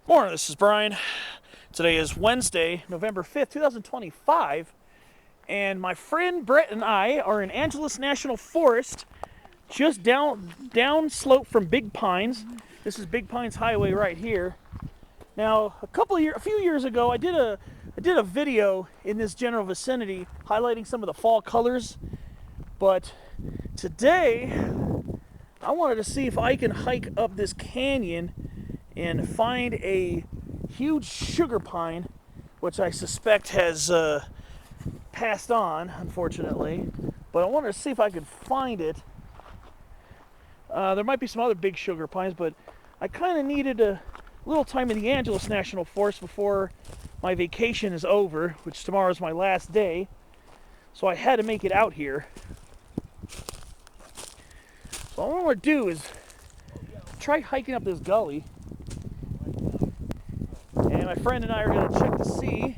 Morning, this is Brian. Today is Wednesday, November 5th, 2025, and my friend Brett and I are in Angeles National Forest, just down slope from Big Pines. This is Big Pines Highway right here. Now, a few years ago, I did a video in this general vicinity highlighting some of the fall colors, but today I wanted to see if I can hike up this canyon and find a huge sugar pine, which I suspect has passed on, unfortunately. But I wanted to see if I could find it. There might be some other big sugar pines, but I kind of needed a little time in the Angeles National Forest before my vacation is over, which tomorrow is my last day. So I had to make it out here. So all I want to do is try hiking up this gully. And my friend and I are going to check to see.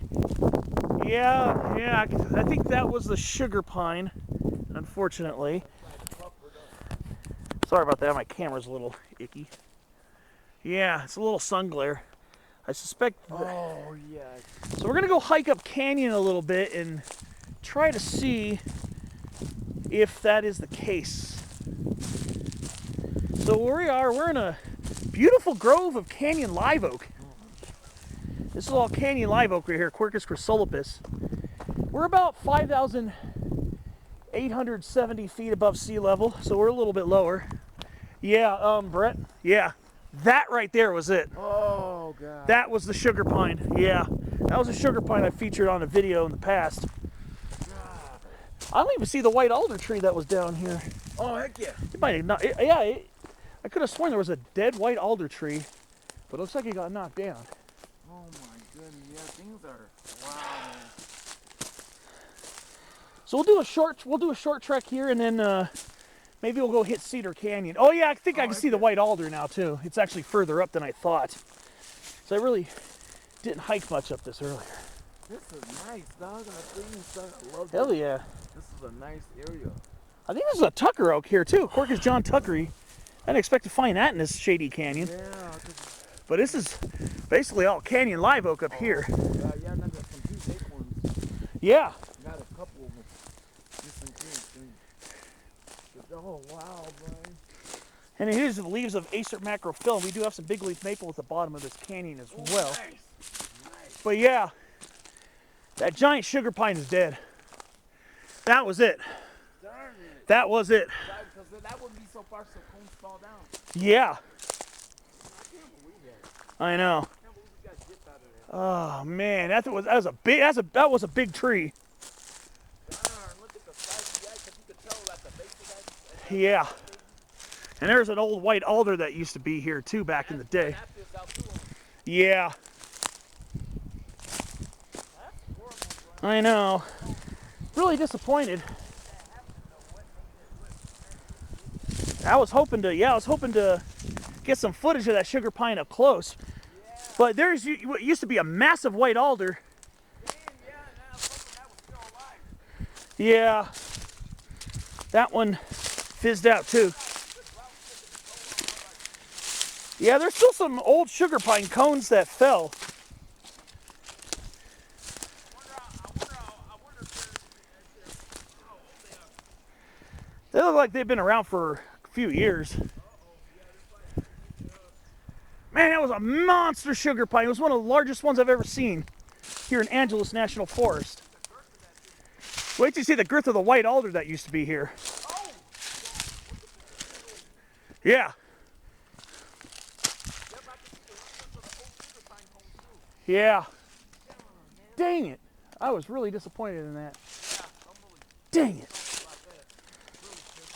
Yeah, I think that was the sugar pine, unfortunately. Sorry about that, my camera's a little icky. Yeah, it's a little sun glare. I suspect. Oh, yeah. So we're going to go hike up canyon a little bit and try to see if that is the case. So where we are, we're in a beautiful grove of canyon live oak. This is all canyon live oak right here, Quercus chrysolipus. We're about 5,870 feet above sea level, so we're a little bit lower. Yeah, Brett, yeah, that right there was it. Oh, God. That was the sugar pine, yeah. That was a sugar pine I featured on a video in the past. I don't even see the white alder tree that was down here. Oh, heck yeah. It might have not, I could have sworn there was a dead white alder tree, but it looks like it got knocked down. Oh my goodness, yeah, things are, wow, man. So we'll do a short trek here, and then maybe we'll go hit Cedar Canyon. Oh yeah, I think I can see the white alder now too. It's actually further up than I thought. So I really didn't hike much up this earlier. This is nice, dog. I love Hell this. yeah. This is a nice area. I think there's a Tucker oak here too. Quercus John Tuckery. I didn't expect to find that in this shady canyon. Yeah. But this is basically all canyon live oak up here. Yeah, and then there's some huge acorns. Yeah. Got a couple of them. Oh, wow, Brian. And here's the leaves of Acer macrophyllum. We do have some big leaf maple at the bottom of this canyon as well. Nice. But yeah, that giant sugar pine is dead. That was it. Darn it. That was it. Because that wouldn't be so far so cones fall down. Yeah. I can't believe that. I know. I can't believe we got dipped out of there. Oh man, that was a big tree. Darn, look at the size of the eye, because you could tell that the base of that. Yeah. And there's an old white alder that used to be here too back in the day. Yeah. I know. Really disappointed. I was hoping to get some footage of that sugar pine up close. But there's what used to be a massive white alder. Yeah. That one fizzed out too. Yeah, there's still some old sugar pine cones that fell. They look like they've been around for a few years. Man, that was a monster sugar pine. It was one of the largest ones I've ever seen here in Angeles National Forest. Wait till you see the girth of the white alder that used to be here. Yeah. Yeah. Dang it. I was really disappointed in that. Dang it.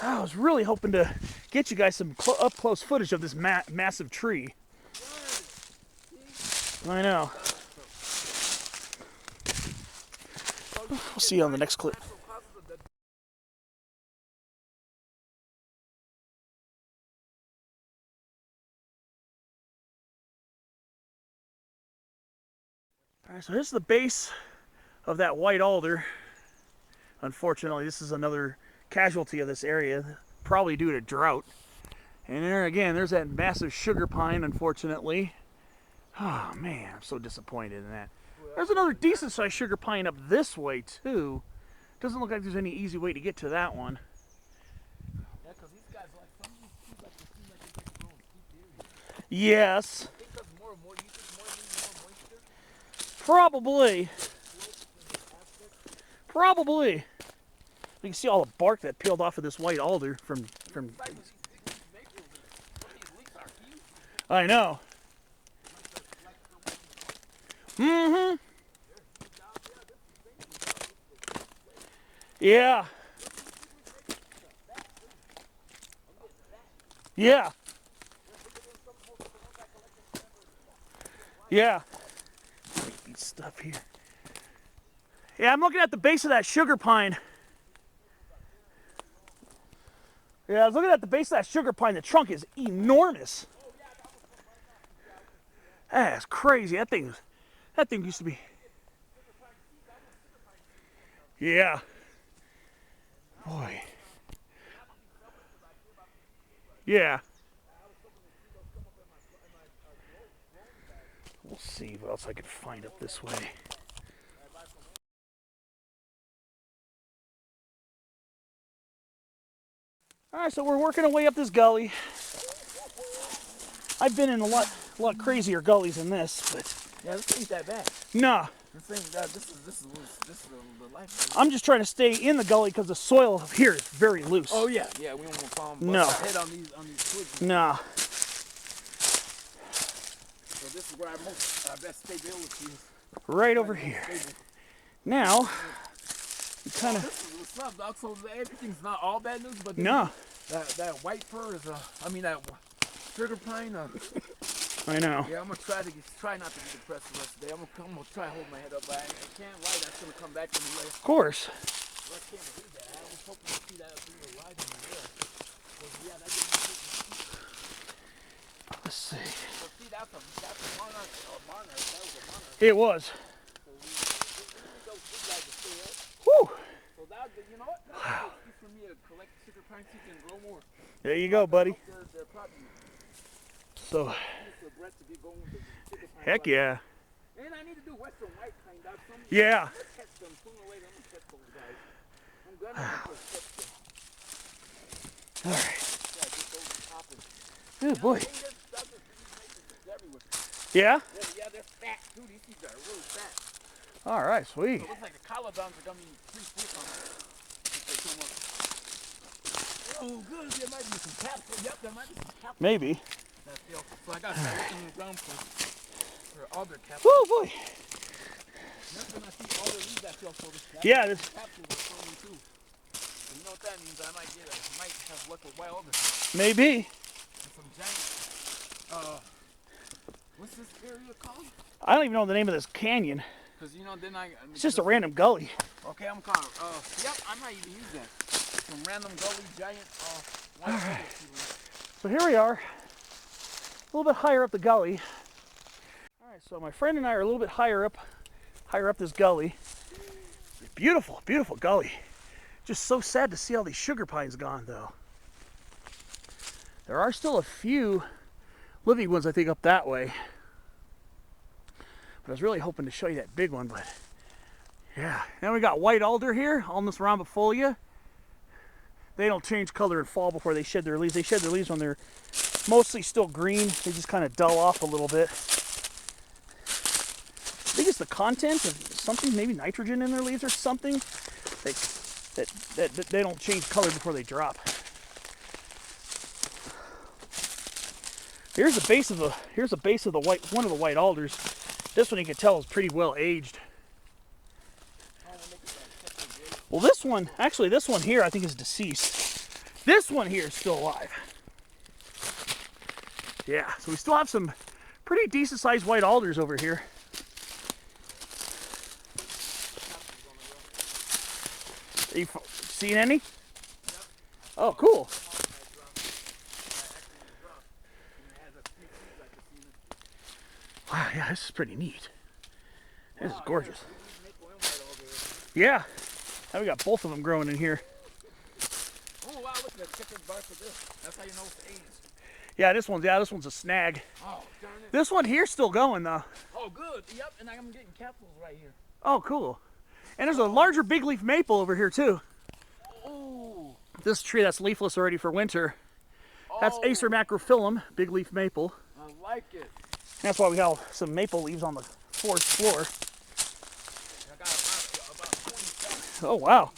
I was really hoping to get you guys some up-close footage of this massive tree. I know. We'll see you on the next clip. All right, so this is the base of that white alder. Unfortunately, this is another casualty of this area, probably due to drought. And there again, there's that massive sugar pine, unfortunately. Oh man, I'm so disappointed in that. There's another decent sized sugar pine up this way too. Doesn't look like there's any easy way to get to that one. Yeah, because these guys like some of these trees like they seem like they're just growing deep areas. Yes, I think because more you think more need more moisture. probably. Probably. You can see all the bark that peeled off of this white alder from. Like with these big maples, some of these leaves are huge. I know. Mm-hmm. Yeah. Yeah. Yeah. Stuff here. Yeah, I'm looking at the base of that sugar pine. Yeah, I was looking at the base of that sugar pine. The trunk is enormous. That's crazy. That thing used to be. Yeah. Boy. Yeah. We'll see what else I can find up this way. All right, so we're working our way up this gully. I've been in a lot crazier gullies than this, but Yeah, this ain't that bad. nah. This ain't that. This is the life. I'm just trying to stay in the gully because the soil here is very loose. Oh yeah, yeah. We don't want to fall No. head on these twigs. Nah. So this is where our best stability is. Right over here. Now, we kind of. This is what's up, dog. So everything's not all bad news, but No. That white fir is that sugar pine. I know. Yeah, I'm gonna try not to be depressed the rest of the day. I'm gonna try to hold my head up, but I can't lie. That's gonna come back anyway. Of course. Well, I can't believe that. I was hoping to see that as we were riding in there. Yeah, that didn't Let's see. so see, that's a monarch. That was a monarch. It was. So we those big guys are still there. Whew. So that, you know what? That's an excuse for me to collect sugar pine so you can grow more. There you go, buddy. They're probably So, to get going with the sugar pine. heck yeah. And I need to do western white pine, dog. Yeah. Catch them sooner or later. I'm gonna catch those guys. I'm gonna catch them. All right. Yeah, get those popping. Good boy. Everywhere. Yeah? Yeah, they're fat too. These seeds are really fat. All right, sweet. So it looks like the collarbons are gonna be pretty thick on them. If they come up. Oh, good. There might be some capsules. Yep, there might be some capsules. Maybe. So I gotta start looking around for other capsules. Woo, boy. Next time I see all the leaves, I feel so this Yeah, this. capsules are forming too. So you know what that means? I might have luck with wild alder. Maybe. And some giant. What's this area called? I don't even know the name of this canyon. Because you know, then It's just a random gully. Okay, I'm calling. Yep, I might even use that. Some random gully giant. Wild alder seedlings. So here we are, a little bit higher up the gully. All right, so my friend and I are a little bit higher up this gully. Beautiful, beautiful gully. Just so sad to see all these sugar pines gone, though. There are still a few living ones, I think, up that way. But I was really hoping to show you that big one, but yeah. Now we got white alder here, Alnus rhombifolia. They don't change color in fall before they shed their leaves. They shed their leaves when they're mostly still green. They just kind of dull off a little bit. I think it's the content of something, maybe nitrogen in their leaves or something, that they don't change color before they drop. Here's the base of the one of the white alders. This one you can tell is pretty well aged. Well, this one here I think is deceased. This one here is still alive. Yeah, so we still have some pretty decent sized white alders over here. Are you seeing any? Oh, cool. Wow, yeah, this is pretty neat. This is gorgeous. Yeah. Now we got both of them growing in here. Oh wow, look at that checkered bark of this. That's how you know it's aged. Yeah, this one's a snag. Oh, darn it. This one here's still going though. Oh, good. Yep, and I'm getting capsules right here. Oh, cool. And there's a larger big leaf maple over here too. Oh. This tree that's leafless already for winter. That's Acer macrophyllum, big leaf maple. I like it. That's why we have some maple leaves on the forest floor. I got about 20 stacks. Oh, wow.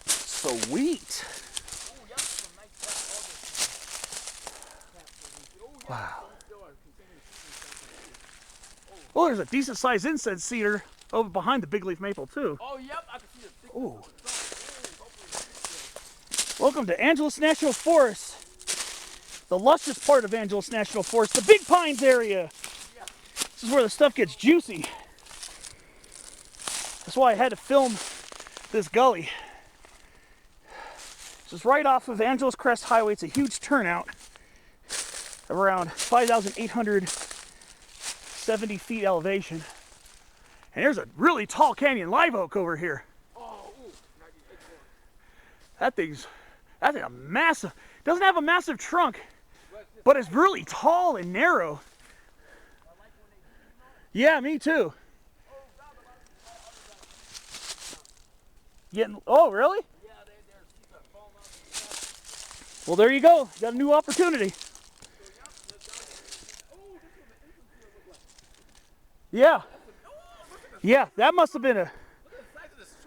Sweet. Sweet. Oh, yeah, some nice capsules. Oh, yeah. Wow. Still are containing seeds. Oh, there's a decent sized incense cedar over behind the big leaf maple too. Oh, yep, I can see the thick. Ooh. Welcome to Angeles National Forest, the luscious part of Angeles National Forest, the Big Pines area. This is where the stuff gets juicy. That's why I had to film this gully. This is right off of Angeles Crest Highway. It's a huge turnout of around 5,870 feet elevation. And there's a really tall canyon live oak over here. Oh, ooh. That's a massive, doesn't have a massive trunk, but it's really tall and narrow. Yeah, me too. Oh, really? Yeah, they're falling off. Well, there you go. Got a new opportunity. Yeah. Yeah, that must have been a,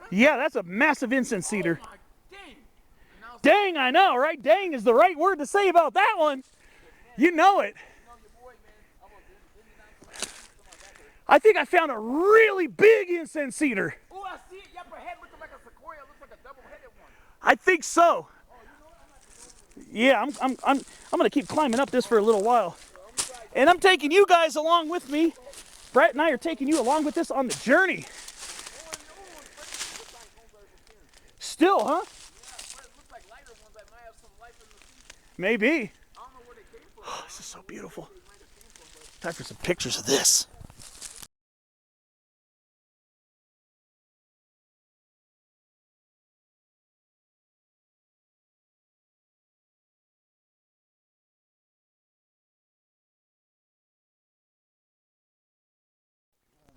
yeah, that's a massive incense cedar. Dang, I know, right? Dang is the right word to say about that one. You know it. I think I found a really big incense cedar. Oh, I see it. Yep, her head looks like a sequoia. It looks like a double-headed one. I think so. Yeah, I'm gonna keep climbing up this for a little while. And I'm taking you guys along with me. Brett and I are taking you along with this on the journey. Still, huh? Maybe. Oh, this is so beautiful. Time for some pictures of this.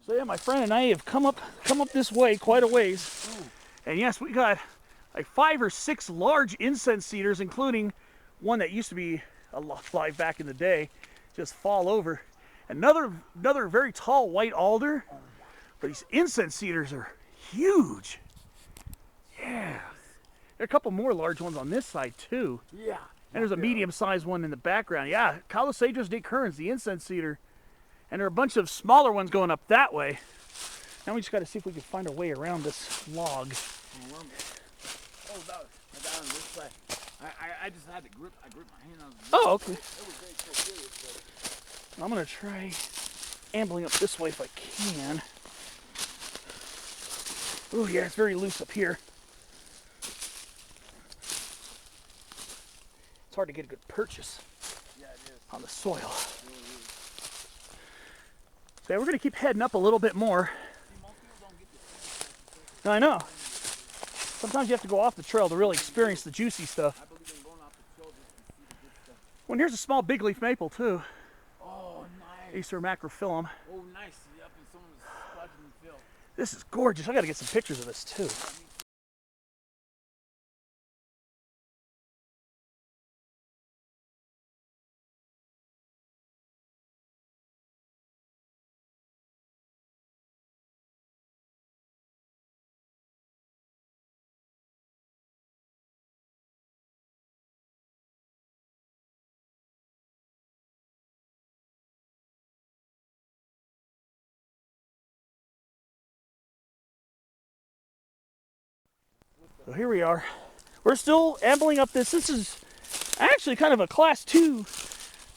So yeah, my friend and I have come up this way quite a ways. And yes, we got like 5 or 6 large incense cedars, including one that used to be alive back in the day, just fall over. Another very tall white alder, but these incense cedars are huge. Yeah. There are a couple more large ones on this side too. Yeah. And there's a medium-sized one in the background. Yeah, Calosedros decurrens, the incense cedar. And there are a bunch of smaller ones going up that way. Now we just got to see if we can find our way around this log. Oh, that was on this side. I just had to grip. I gripped my hand on. Oh, okay. It was very serious, I'm gonna try ambling up this way if I can. Oh yeah, it's very loose up here. It's hard to get a good purchase on the soil. So yeah, we're gonna keep heading up a little bit more. I know. Sometimes you have to go off the trail to really experience the juicy stuff. Well, here's a small big leaf maple too. Oh, nice. Acer macrophyllum. Oh, nice. Yep, and some of the spuds fill. This is gorgeous. I gotta get some pictures of this too. So here we are. We're still ambling up this. This is actually kind of a class 2,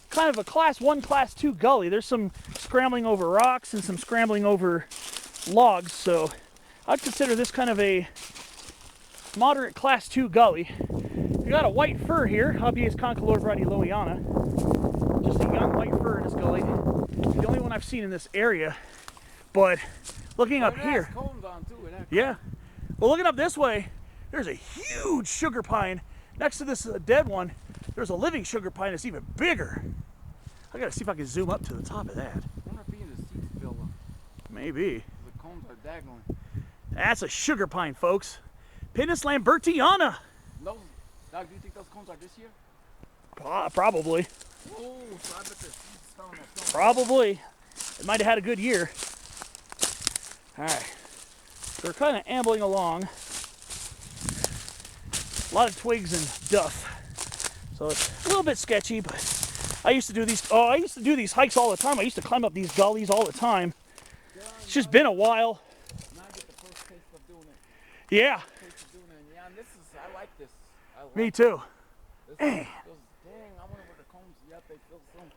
kind of a class 1, class 2 gully. There's some scrambling over rocks and some scrambling over logs. So I'd consider this kind of a moderate class 2 gully. We got a white fir here, Habeas concolor bradiloiana. Just a young white fir in this gully. The only one I've seen in this area. But looking up here, cones on too, yeah. Well, looking up this way, there's a huge sugar pine next to this dead one, there's a living sugar pine that's even bigger. I gotta see if I can zoom up to the top of that. I wonder if the seeds fell up. Maybe. The cones are daggone. That's a sugar pine, folks. Pinus lambertiana. Those, Doc, do you think those cones are this year? Probably. Oh, so I bet the seeds fell on that cone. Probably. It might have had a good year. All right. So we're kind of ambling along. A lot of twigs and duff. So it's a little bit sketchy, but I used to do these. Oh, I used to do these hikes all the time. I used to climb up these gullies all the time. It's just been a while. Now I get the first taste of doing it. Yeah. Yeah, and this is, I like this. I like Me too. this. Dang. Dang, I wonder where the cones, yeah, they feel some.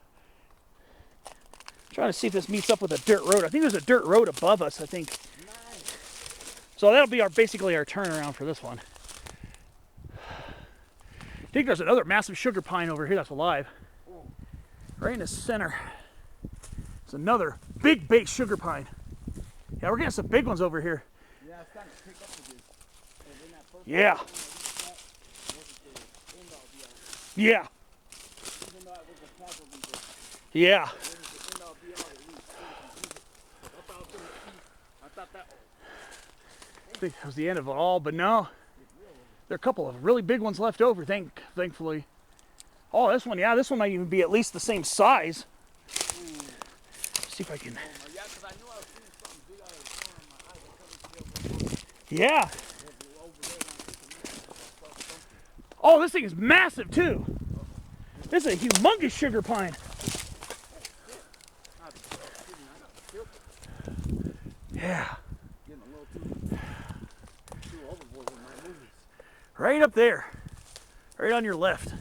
Trying to see if this meets up with a dirt road. I think there's a dirt road above us, I think. Nice. So that'll be basically our turnaround for this one. I think there's another massive sugar pine over here that's alive. Right in the center. It's another big base sugar pine. Yeah, we're getting some big ones over here. Yeah, it's starting to pick up with this. Yeah. Yeah. Even though it was a casualty there. Yeah. I thought that I think that was the end of it all, but no. There are a couple of really big ones left over, thankfully. Oh, this one, yeah, this one might even be at least the same size. See if I can. yeah, because I knew I was seeing something big out of the corner of my eye. I couldn't see Yeah. over there. Oh, this thing is massive too. This is a humongous sugar pine. Yeah. Getting a little too overboard with my movies. Right up there. Right on your left.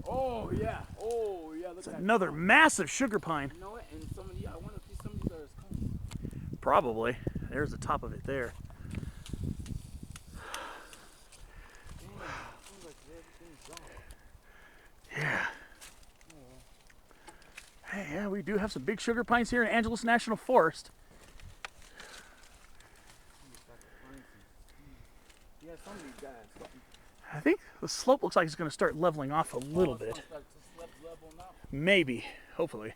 Oh yeah, look at that. Another massive sugar pine. You know what? And some of these, I wonder if some of these are his cones. Probably. There's the top of it there. Seems like everything's gone. Yeah. Hey, yeah, we do have some big sugar pines here in Angeles National Forest. Yeah, some of these guys. I think the slope looks like it's going to start leveling off a little bit. Maybe, hopefully.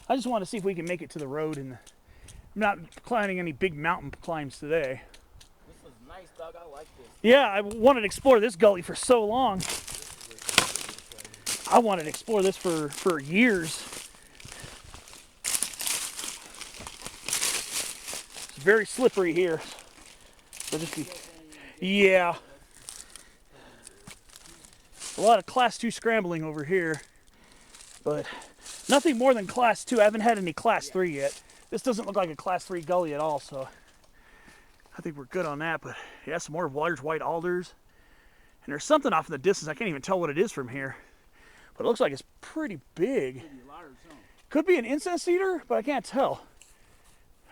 I just want to see if we can make it to the road, and I'm not climbing any big mountain climbs today. This is nice, Doug. I like this. Yeah, I wanted to explore this gully for so long. I wanted to explore this for years. It's very slippery here. So just be, yeah. A lot of class 2 scrambling over here, but nothing more than class 2. I haven't had any class 3 yet. This doesn't look like a class 3 gully at all, so I think we're good on that. But yeah, some more large white alders. And there's something off in the distance. I can't even tell what it is from here, but it looks like it's pretty big. Could be an incense eater, but I can't tell.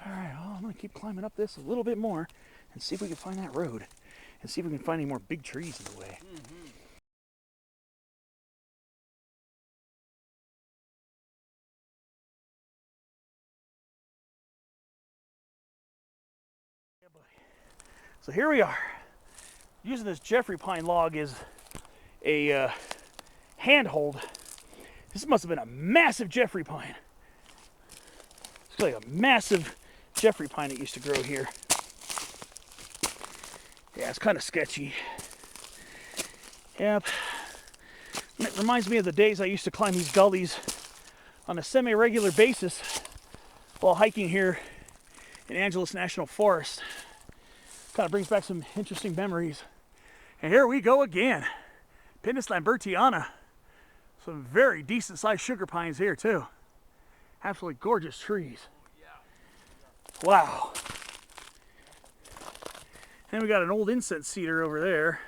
All right, well, I'm gonna keep climbing up this a little bit more and see if we can find that road and see if we can find any more big trees in the way. So here we are, using this Jeffrey pine log as a handhold. This must have been a massive Jeffrey pine. It's like a massive Jeffrey pine that used to grow here. Yeah, it's kind of sketchy. Yep. It reminds me of the days I used to climb these gullies on a semi-regular basis while hiking here in Angeles National Forest. Kind of brings back some interesting memories. And here we go again. Pinus lambertiana. Some very decent sized sugar pines here too. Absolutely gorgeous trees. Wow. And we got an old incense cedar over there.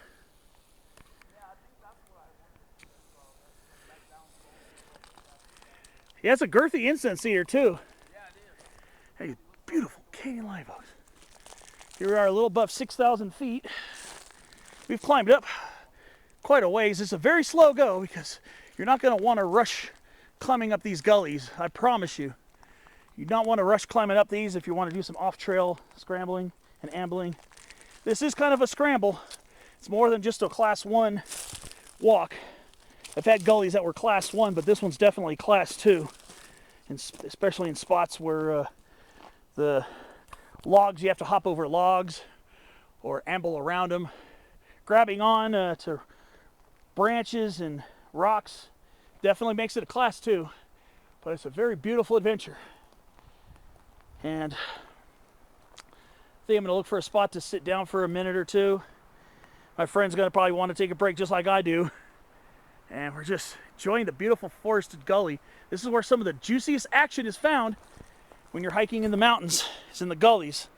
Yeah, it's a girthy incense cedar too. Hey, beautiful Canadian live oaks. Here we are a little above 6,000 feet. We've climbed up quite a ways. It's a very slow go because you're not going to want to rush climbing up these gullies. I promise you. You don't want to rush climbing up these if you want to do some off-trail scrambling and ambling. This is kind of a scramble. It's more than just a class 1 walk. I've had gullies that were class 1, but this one's definitely class 2, and especially in spots where the logs, you have to hop over logs or amble around them. Grabbing on to branches and rocks definitely makes it a class 2, but it's a very beautiful adventure. And I think I'm going to look for a spot to sit down for a minute or two. My friend's going to probably want to take a break just like I do. And we're just enjoying the beautiful forested gully. This is where some of the juiciest action is found when you're hiking in the mountains. It's in the gullies.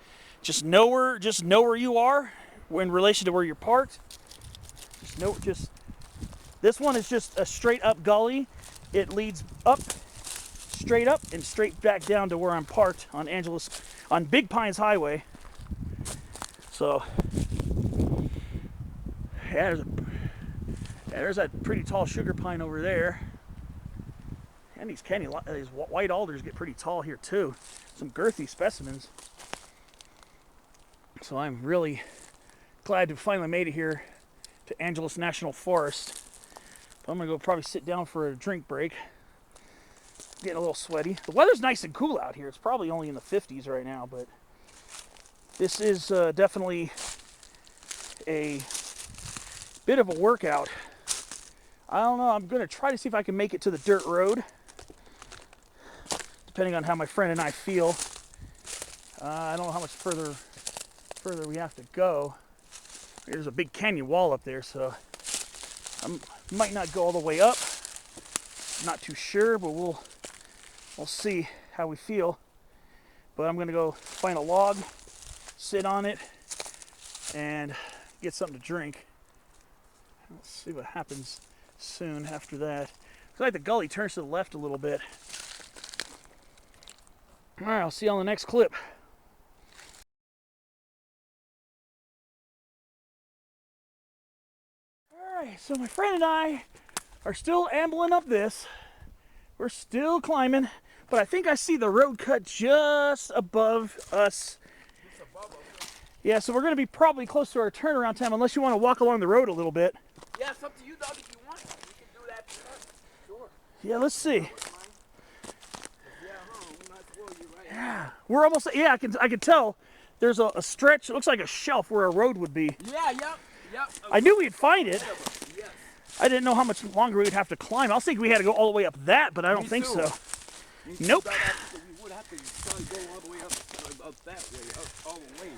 Just know where you are in relation to where you're parked. This one is just a straight up gully. It leads up, straight up, and straight back down to where I'm parked on Big Pines Highway. So, yeah, there's that pretty tall sugar pine over there. And these white alders get pretty tall here too. Some girthy specimens. So I'm really glad to finally made it here to Angeles National Forest. But I'm gonna go probably sit down for a drink break. Getting a little sweaty. The weather's nice and cool out here. It's probably only in the 50s right now, but this is definitely a bit of a workout. I don't know. I'm gonna try to see if I can make it to the dirt road, depending on how my friend and I feel. I don't know how much further we have to go. There's a big canyon wall up there, so I might not go all the way up. Not too sure, but we'll see how we feel. But I'm gonna go find a log, sit on it, and get something to drink. Let's see what happens soon after that. Looks like the gully turns to the left a little bit. All right, I'll see you on the next clip. All right, so my friend and I are still ambling up this. We're still climbing, but I think I see the road cut just above us. Yeah, so we're going to be probably close to our turnaround time, unless you want to walk along the road a little bit. Yeah, it's up to you, dog, if you want. We can do that first. Sure. Yeah, let's see. Yeah, we might as well, you're right. Yeah, we're almost. Yeah, I can tell. There's a stretch. It looks like a shelf where a road would be. Yeah, yep. I knew we'd find it. Yes. I didn't know how much longer we'd have to climb. I was thinking we had to go all the way up that, but I don't think so. Nope. We would have to try to go all the way up that way, all the way.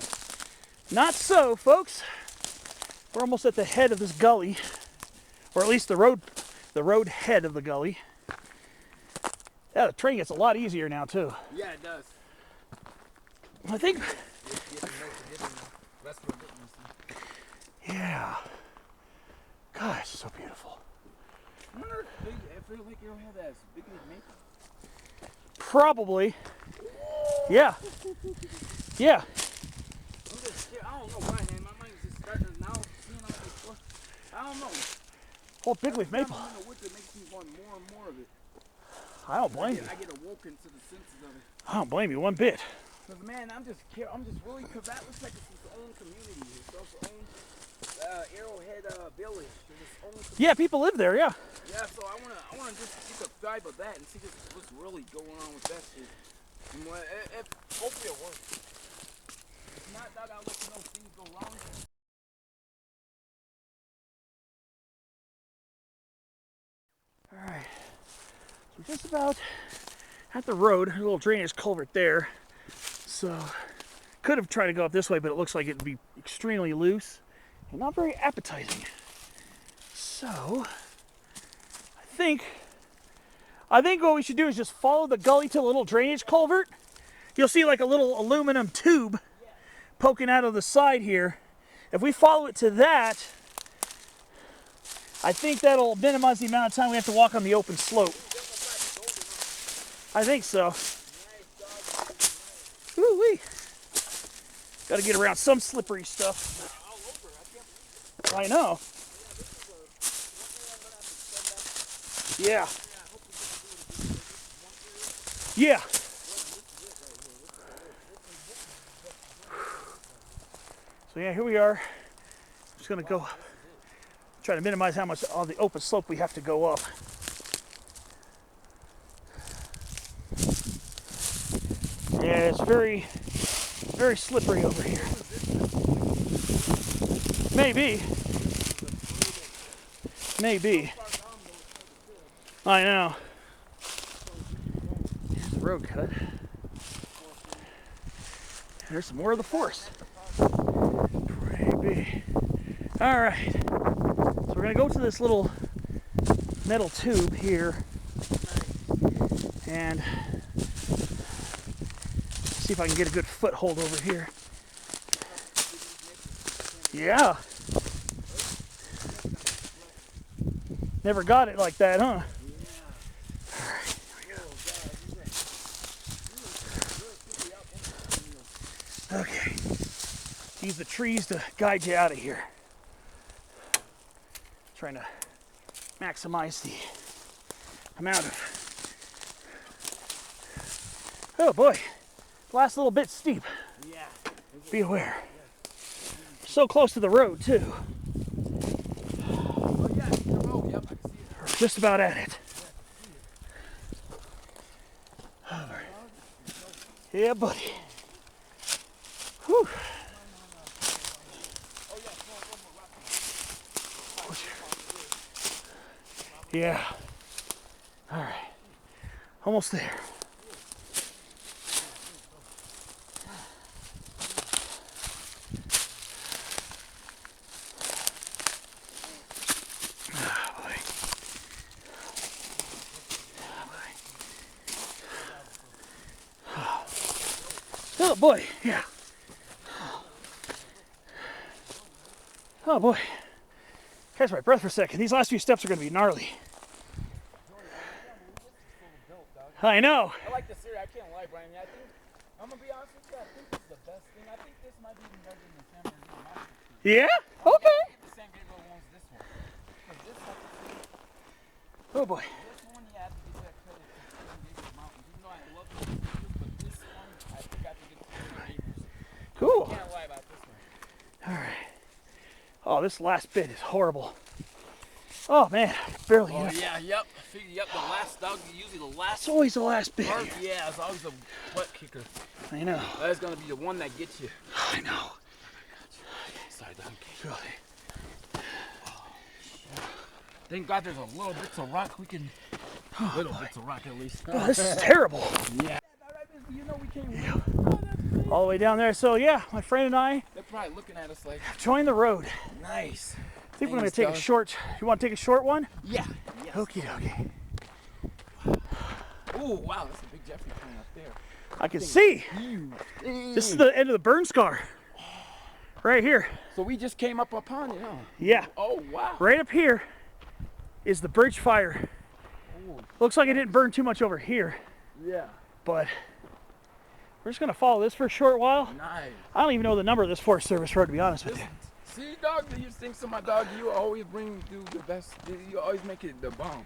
Not so, folks. We're almost at the head of this gully, or at least the road head of the gully. Yeah, the train gets a lot easier now too. Yeah, it does. I think. Yeah. God, it's so beautiful. I wonder if they like you don't have that as big as maple. Probably. Yeah. Yeah. I don't know why, man. My mind's just starting to now. I don't know. Whole big leaf maple. In the winter, it makes me want more and more of it. I don't blame you. I get awoken to the senses of it. I don't blame you one bit. Cause man, I'm just really, cause that looks like it's its own community. It's its own Arrowhead village. It's its own Yeah, people live there. Yeah. Yeah, so I wanna just get the vibe of that and see what's really going on with that shit. And hopefully it works. If not, I'll let you know if things go wrong. All right. So we're just about at the road. There's a little drainage culvert there. So could have tried to go up this way, but it looks like it'd be extremely loose and not very appetizing. So I think what we should do is just follow the gully to the little drainage culvert. You'll see like a little aluminum tube poking out of the side here. If we follow it to that, I think that'll minimize the amount of time we have to walk on the open slope. I think so. Woo-wee. Got to get around some slippery stuff. I know. Yeah. Yeah. So yeah, here we are. Just gonna go try to minimize how much on the open slope we have to go up. Yeah, it's very, very slippery over here. Maybe. Maybe. I know. Here's the road cut. There's some more of the forest. Maybe. All right. So we're gonna go to this little metal tube here and see if I can get a good foothold over here. Yeah. Never got it like that, huh? Alright, here we go. Okay. Use the trees to guide you out of here. Trying to maximize the amount of... Oh boy. Last little bit steep. Yeah. Be aware. So close to the road, too. Oh, yeah, the road. Yep, I can see it. We're just about at it. Yeah, buddy. Whew. Yeah. All right. Almost there. Oh boy, yeah. Oh boy. Catch my breath for a second. These last few steps are going to be gnarly. I know. I like this area. I can't lie, Brian. I think, I'm going to be honest with you, I think this is the best thing. I think this might be even better than the San Bernardino Mountain. Yeah? Okay. The San Gabriel one's this one. Because this one, Oh boy. this one you have to give that credit to San Gabriel Mountain. Even though I love the videos, but this one, I think I have to give it to San Gabriel. Cool. I can't lie about this one. All right. Oh, this last bit is horrible. Oh man, barely. Oh yeah, yep. Yep, the last dog, usually the last It's always the last bit. part. Yeah, it's always the butt kicker. I know. That's gonna be the one that gets you. I know. Sorry, dog. Really. Thank God there's a little bits of rock we can. Little bits of rock at least. Oh, this is terrible. Yeah. You know we came. Yeah. Oh, that's great. All the way down there. So yeah, my friend and I They're probably looking at us like. joined the road. Nice. I think we're gonna take a short. You want to take a short one? Yeah. Yes. Okie dokie. Oh wow, that's a big Jeffrey pine up there. I can see. Huge. This is the end of the burn scar. Right here. So we just came up upon it, huh? Yeah. Oh wow. Right up here is the bridge fire. Oh, Looks like it didn't burn too much over here, yeah. but we're just gonna follow this for a short while. Nice. I don't even know the number of this Forest Service road, to be honest with you. See, dog, you think so, my dog, you always do the best. You always make it the bomb.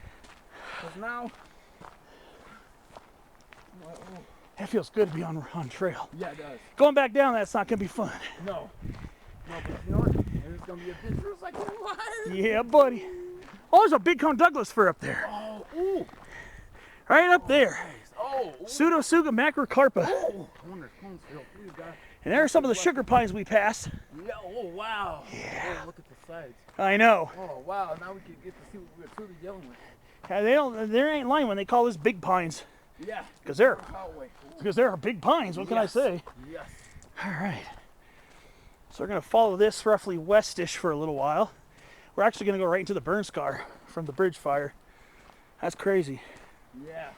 Cause now, oh, That feels good to be on trail. yeah, it does. Going back down, that's not gonna be fun. No, but you know what? It's gonna be a bit. It's like what? Yeah, buddy. Oh, there's a big cone Douglas fir up there. Oh, ooh. Right up there. Nice. Oh, ooh. Pseudotsuga macrocarpa. Oh, wonder cones filled. Please, God. And there are some of the sugar pines we passed. Yeah. Oh, wow. Yeah. Oh, look at the sides. I know. Oh, wow. Now we can get to see what we're truly dealing with. Yeah, they ain't lying when they call this Big Pines. Yeah. Because they're Powell. big pines. What can I say? Yes. All right. So we're gonna follow this roughly westish for a little while. We're actually gonna go right into the burn scar from the bridge fire. That's crazy. Yeah.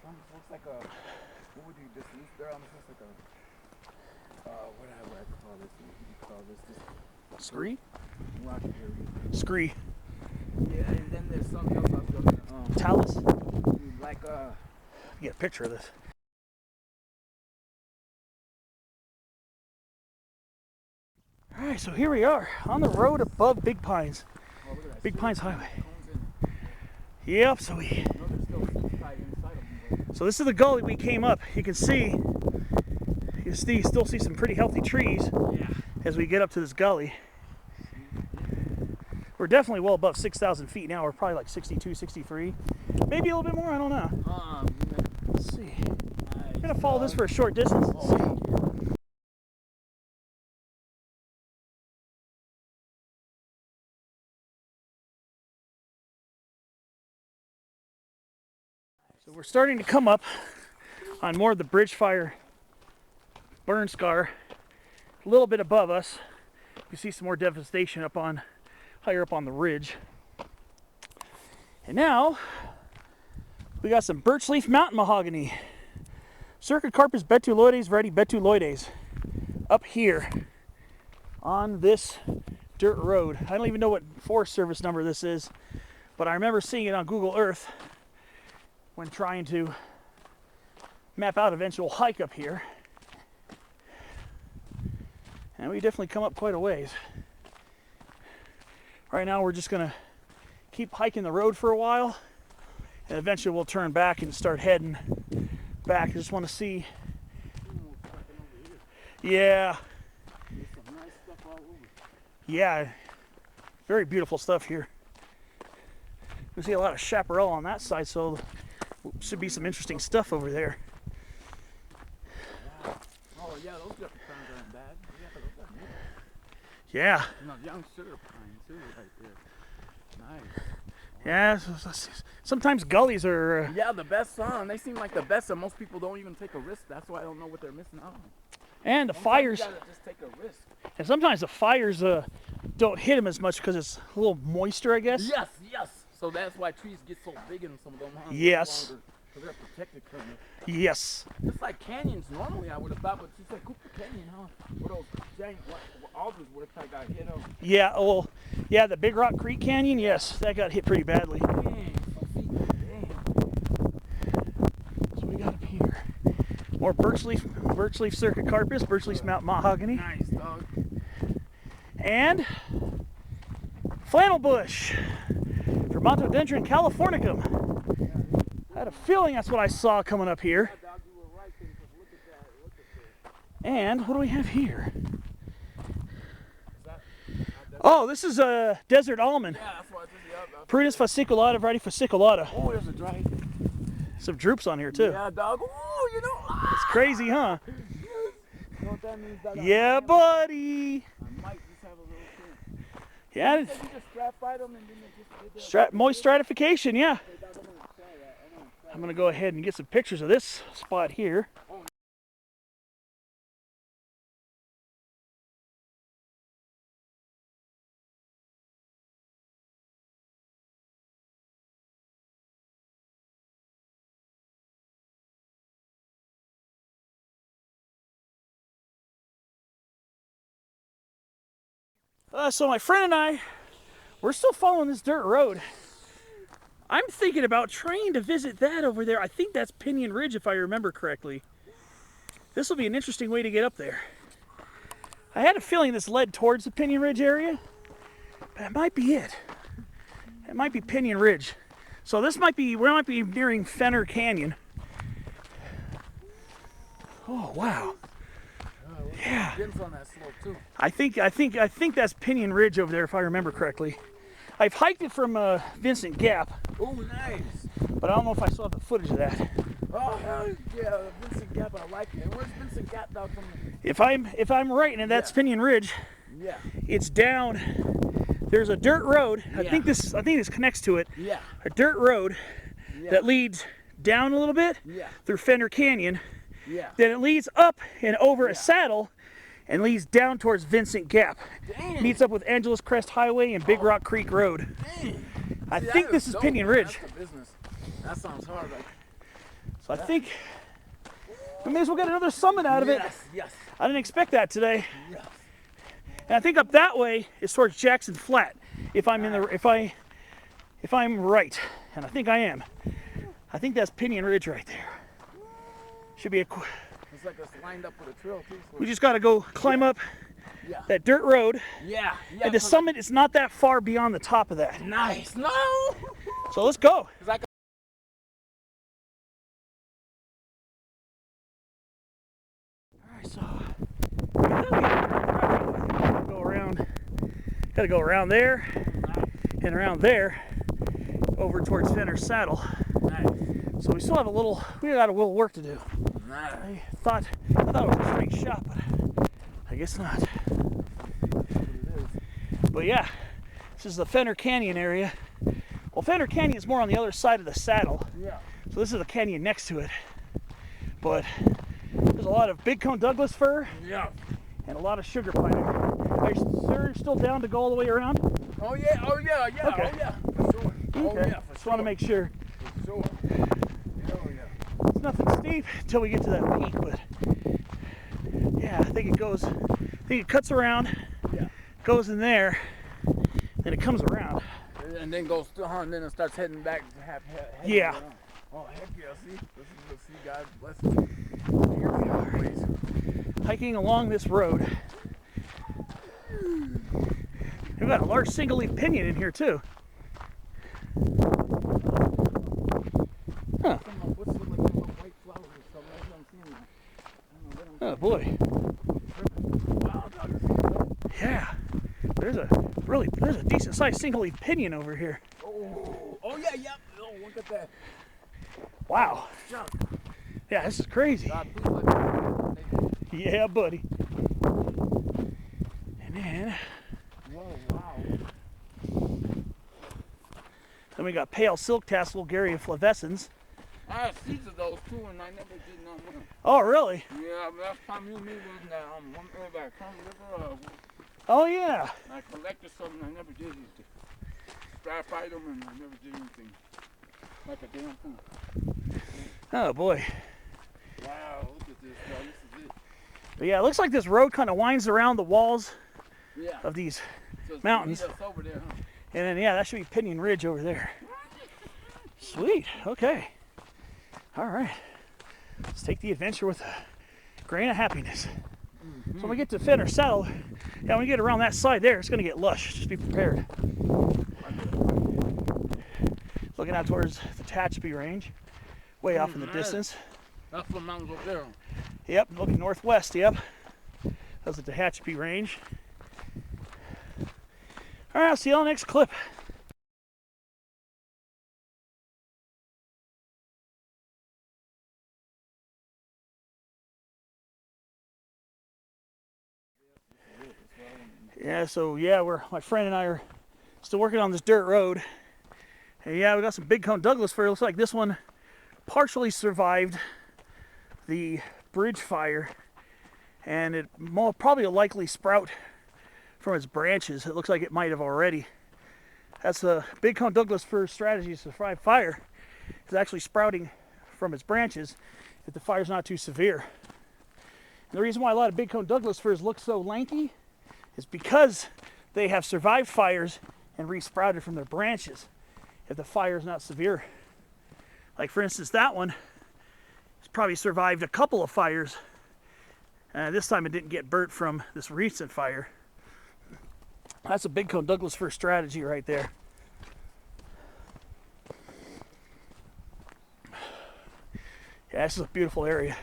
Looks like a. What would you just use there? Almost looks like a. What do I call this? What do you call this? Just Scree? rock area. Scree. Yeah, and then there's something else I'm gonna. Talus? Like Get a picture of this. All right, so here we are on the road above Big Pines. oh, look at that. Big Pines Highway. Cones Yep, so in. You know, there's still seeds tied inside of them. this is the gully we came up. You can still see some pretty healthy trees. Yeah. as we get up to this gully. We're definitely well above 6,000 feet now. We're probably like 62, 63, maybe a little bit more. I don't know. Let's see. I'm gonna follow this for a short distance. Let's see. So we're starting to come up on more of the bridge fire burn scar. A little bit above us, you see some more devastation up on higher up on the ridge. And now we got some birch leaf mountain mahogany, Cercocarpus betuloides varieties betuloides, up here on this dirt road. I don't even know what Forest Service number this is, but I remember seeing it on Google Earth when trying to map out eventual hike up here. And we definitely come up quite a ways. Right now we're just gonna keep hiking the road for a while, and eventually we'll turn back and start heading back. I just want to see. Yeah. Yeah. Very beautiful stuff here. We see a lot of chaparral on that side, so should be some interesting stuff over there. Oh yeah, those sugar pines aren't bad. Yeah. And those young sugar pine too, right there. Nice. Yeah. Sometimes gullies are. Yeah, the best song. They seem like the best, and most people don't even take a risk. That's why I don't know what they're missing out on. And the Sometimes fires. you gotta just take a risk. And sometimes the fires don't hit them as much because it's a little moister, I guess. Yes, yes. So that's why trees get so big in some of them. Huh? Yes. Because they're protected from it. Yes. Just like canyons normally, I would have thought, but you said Cooper Canyon, huh? Where those giant alders would have got hit up. Yeah. Well, yeah. The Big Rock Creek Canyon. Yes, that got hit pretty badly. Dang, So we got up here more birch leaf Cercocarpus, birch leaf mountain mahogany, nice, dog. and flannel bush, Vermontodendron californicum. I had a feeling that's what I saw coming up here. Yeah, dog, you were right, because look at that. Look at this. And what do we have here? Is that Oh, this is a desert almond. yeah, that's what I think. Prunus fasciculata, variety fasciculata. Oh, there's a dry. Some droops on here too. Yeah, dog. Oh, you know. It's crazy, huh? You know what that means, dog? Yeah, buddy. I might just have a little thing. Yeah, You just strap by them and then they just moist stratification, yeah. Hey, dog, I'm gonna try that. I'm gonna go ahead and get some pictures of this spot here. So my friend and I, we're still following this dirt road. I'm thinking about trying to visit that over there. I think that's Pinyon Ridge, if I remember correctly. This will be an interesting way to get up there. I had a feeling this led towards the Pinyon Ridge area, but it might be it. It might be Pinyon Ridge. So this might be, we might be nearing Fenner Canyon. Oh wow. Yeah. on that slope too. I think that's Pinyon Ridge over there, if I remember correctly. I've hiked it from Vincent Gap, Oh, nice. but I don't know if I still have the footage of that. Oh, hell yeah, Vincent Gap, I like it. And where's Vincent Gap down from? If I'm right, and that's Yeah. Pinyon Ridge, Yeah, it's down. There's a dirt road. I Yeah. think this connects to it. yeah, A dirt road yeah. that leads down a little bit Yeah, through Fenner Canyon. yeah. Then it leads up and over a Yeah. saddle and leads down towards Vincent Gap. Damn. Meets up with Angeles Crest Highway and Big Rock Creek Road. Dang. I See, think that this is dope, Pinyon man. Ridge. That's the business. That sounds hard. Like, So I think we may as well get another summit out of it. yes, yes, I didn't expect that today. yes. And I think up that way is towards Jackson Flat. If I'm if I'm right, and I think I am. I think that's Pinyon Ridge right there. Should be It's like it's lined up with a trail too. So we just got to go climb up yeah, that dirt road. yeah, yeah. And the summit is not that far beyond the top of that. Nice. No. So let's go. 'Cause I All right, so we gotta be Gotta go around there and around there over towards Fenner Saddle. Nice. So we still have we got a little work to do. Nice. I thought it was a straight shot, but I guess not. But yeah, this is the Fenner Canyon area. Well, Fenner Canyon is more on the other side of the saddle. Yeah. So this is the canyon next to it. But there's a lot of big cone Douglas fir. Yeah. And a lot of sugar pine. Are you sir still down to go all the way around? Oh yeah, Okay. oh yeah, for sure. Oh Okay. yeah, for Just sure. want to make sure. For sure. Oh yeah. It's nothing steep until we get to that peak, but yeah, I think it cuts around, Yeah. goes in there, then it comes around. And then goes through, and then it starts heading back. Yeah. Around. Oh heck yeah! See, God bless you. Here we are, please. Hiking along this road. We've got a large single leaf pinyon in here too. Huh. What's the little white flowers or something? That's what I'm seeing. I don't know Oh boy. Wow, Douglas. Yeah. There's a decent sized single leaf pinyon over here. Oh yeah, yep. Oh, look at that. Wow. Jump. Yeah, this is crazy. God, please let me. Yeah, buddy. And then Whoa, wow. we got pale silk tassel, Gary flavescens. I had seeds of those too, and I never did none of them. Oh, really? Yeah, last time you and me was in that one area by Crown River. Oh, yeah. I collected some, and I never did anything. I fight them, and I never did anything. Like a damn fool. Oh, boy. Wow, look at this, bro. This is it. But yeah, it looks like this road kind of winds around the walls Yeah. of these So it's mountains. us over there, huh? And then, yeah, that should be Pinyon Ridge over there. Sweet. Okay. All right. Let's take the adventure with a grain of happiness. So when we get to Fenner Saddle, yeah, when we get around that side there, it's going to get lush. Just be prepared. Looking out towards the Tehachapi Range, way off in the distance. That's the mountains over there. Yep, looking northwest, yep. That's the Tehachapi Range. All right, I'll see you on the next clip. Yeah, so yeah, my friend and I are still working on this dirt road. And yeah, we got some big cone Douglas fir. It looks like this one partially survived the bridge fire, and it probably will likely sprout from its branches. It looks like it might have already. That's the big cone Douglas fir strategy to survive fire. It's actually sprouting from its branches if the fire's not too severe. And the reason why a lot of big cone Douglas firs look so lanky is because they have survived fires and resprouted from their branches if the fire is not severe. Like for instance, that one has probably survived a couple of fires. This time it didn't get burnt from this recent fire. That's a big cone Douglas fir strategy right there. Yeah, this is a beautiful area.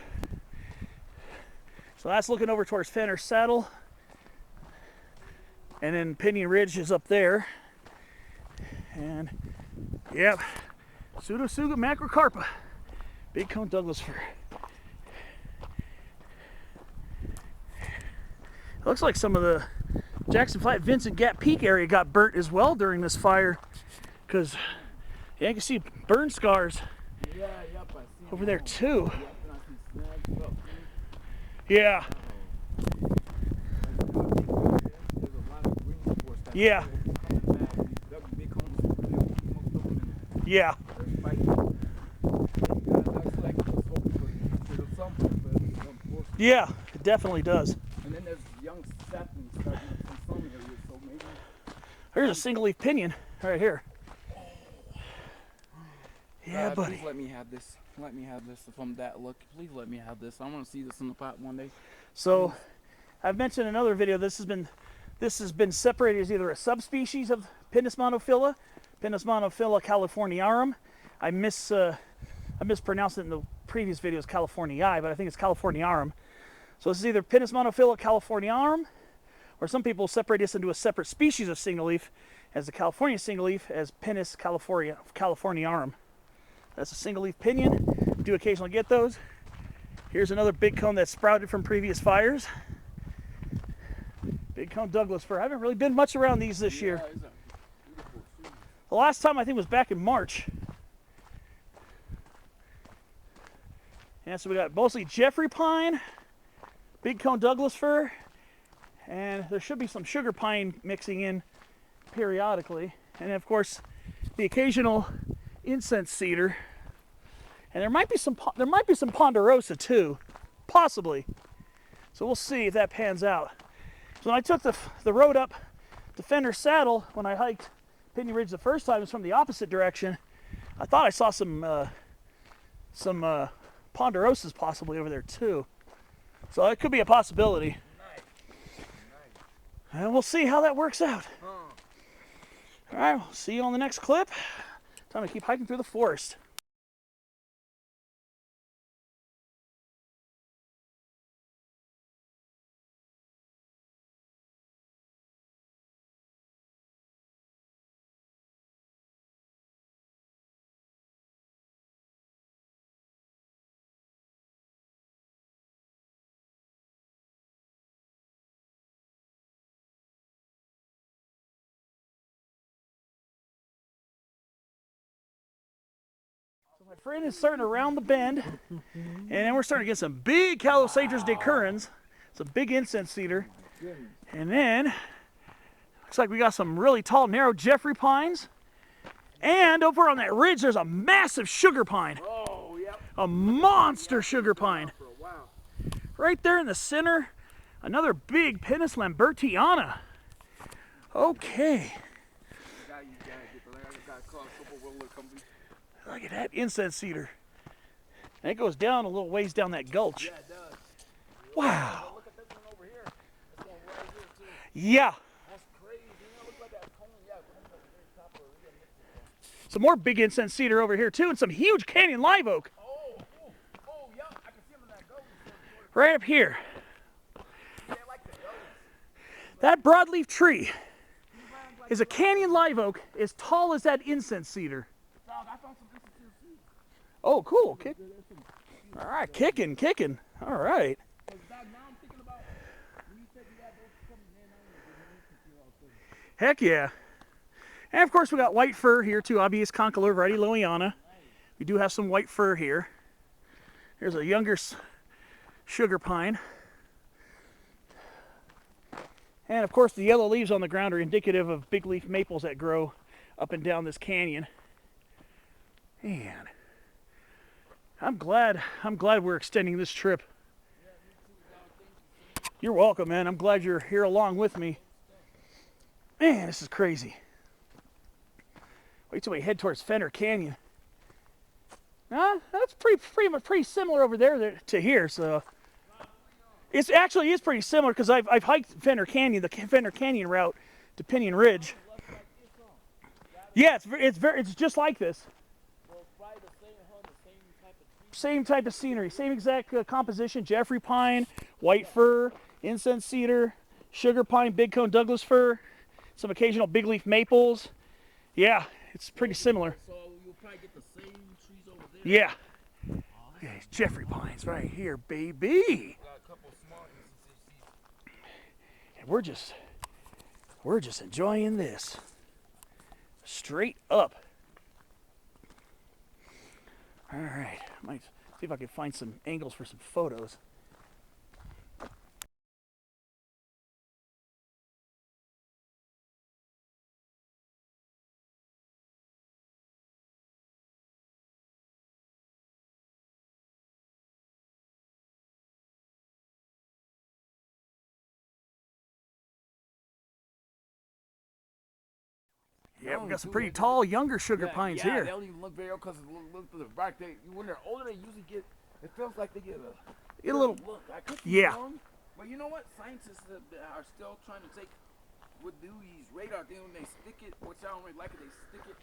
So that's looking over towards Fenner Saddle. And then Pinyon Ridge is up there. And yep, Pseudotsuga macrocarpa, big cone Douglas fir. It looks like some of the Jackson Flat Vincent Gap Peak area got burnt as well during this fire, because yeah, you can see burn scars Yeah, yep, I see over there too. Yep, and I see snags up. Yeah, There's a lot of green forest that's yeah, coming back. These big cones, most of them, yeah. they're fighting. That's like the smoke, but there's some, but Yeah, it definitely does. and then there's young saplings starting from some areas, so maybe. There's a single leaf pinyon right here. Yeah, buddy. Please let me have this. Let me have this from that look. Please let me have this. I want to see this in the pot one day. So, I've mentioned in another video this has been separated as either a subspecies of Pinus monophylla, californiarum. I mispronounced it in the previous video as Californii, but I think it's Californiarum. So this is either Pinus monophylla californiarum or some people separate this into a separate species of single leaf, as the California single leaf as Pinus californiarum. That's a single leaf pinyon. We do occasionally get those. Here's another big cone that sprouted from previous fires. Big cone Douglas fir. I haven't really been much around these this year. It's a beautiful tree. The last time I think was back in March. And so we got mostly Jeffrey pine, big cone Douglas fir, and there should be some sugar pine mixing in periodically. And of course, the occasional incense cedar. And there might be some ponderosa too, possibly. So we'll see if that pans out. So when I took the road up to Fenner Saddle, when I hiked Pinyon Ridge the first time, it was from the opposite direction. I thought I saw some ponderosas possibly over there too. So that could be a possibility. Nice. And we'll see how that works out. All right, we'll see you on the next clip. Time to keep hiking through the forest. My friend is starting to round the bend, and then we're starting to get some big Calocedrus decurrens, some big incense cedar, and then looks like we got some really tall, narrow Jeffrey pines, and over on that ridge there's a massive sugar pine, Oh, yep. a monster sugar pine. For a while. Right there in the center, another big Pinus lambertiana. Okay, look at that incense cedar. And it goes down a little ways down that gulch. Yeah, it does. Wow. Look at this one over here. This one right here too. Yeah. That's crazy. Look like that cone. Yeah, cone over there, top of it. Some more big incense cedar over here too, and some huge canyon live oak Yeah, I can see them in that gully. right up here. Yeah, like the gully. That broadleaf tree is a canyon live oak as tall as that incense cedar. Dog, I found some instances too. Oh, cool. All right, kicking. All right. Dog, now I'm thinking about when you said you had those coming in, I don't know. Heck yeah. And of course we got white fir here too, Abies concolor variety Lowiana. We do have some white fir here. Here's a younger sugar pine. And of course the yellow leaves on the ground are indicative of big leaf maples that grow up and down this canyon. Man, I'm glad we're extending this trip. You're welcome, man. I'm glad you're here along with me. Man, this is crazy. Wait till we head towards Fenner Canyon. That's pretty similar over there to here. So it actually is pretty similar because I've hiked Fenner Canyon, the Fenner Canyon route to Pinyon Ridge. Yeah, it's just like this. Same type of scenery, same exact composition. Jeffrey pine, white fir, incense cedar, sugar pine, big cone Douglas fir, some occasional big leaf maples. Yeah, it's pretty similar. So you'll probably get the same trees over there. Yeah. Okay, Jeffrey pines right here, baby. Got a couple small instances. And we're just enjoying this. Straight up. All right, might see if I can find some angles for some photos. Yeah, we got some pretty tall, younger sugar pines They here. don't even look very old because look to the back. When they're older, they usually get. It feels like they get A little. look. I could be Yeah. wrong, but you know what? Scientists are still trying to take would do these radar things when they stick it, which I don't really like it. They stick it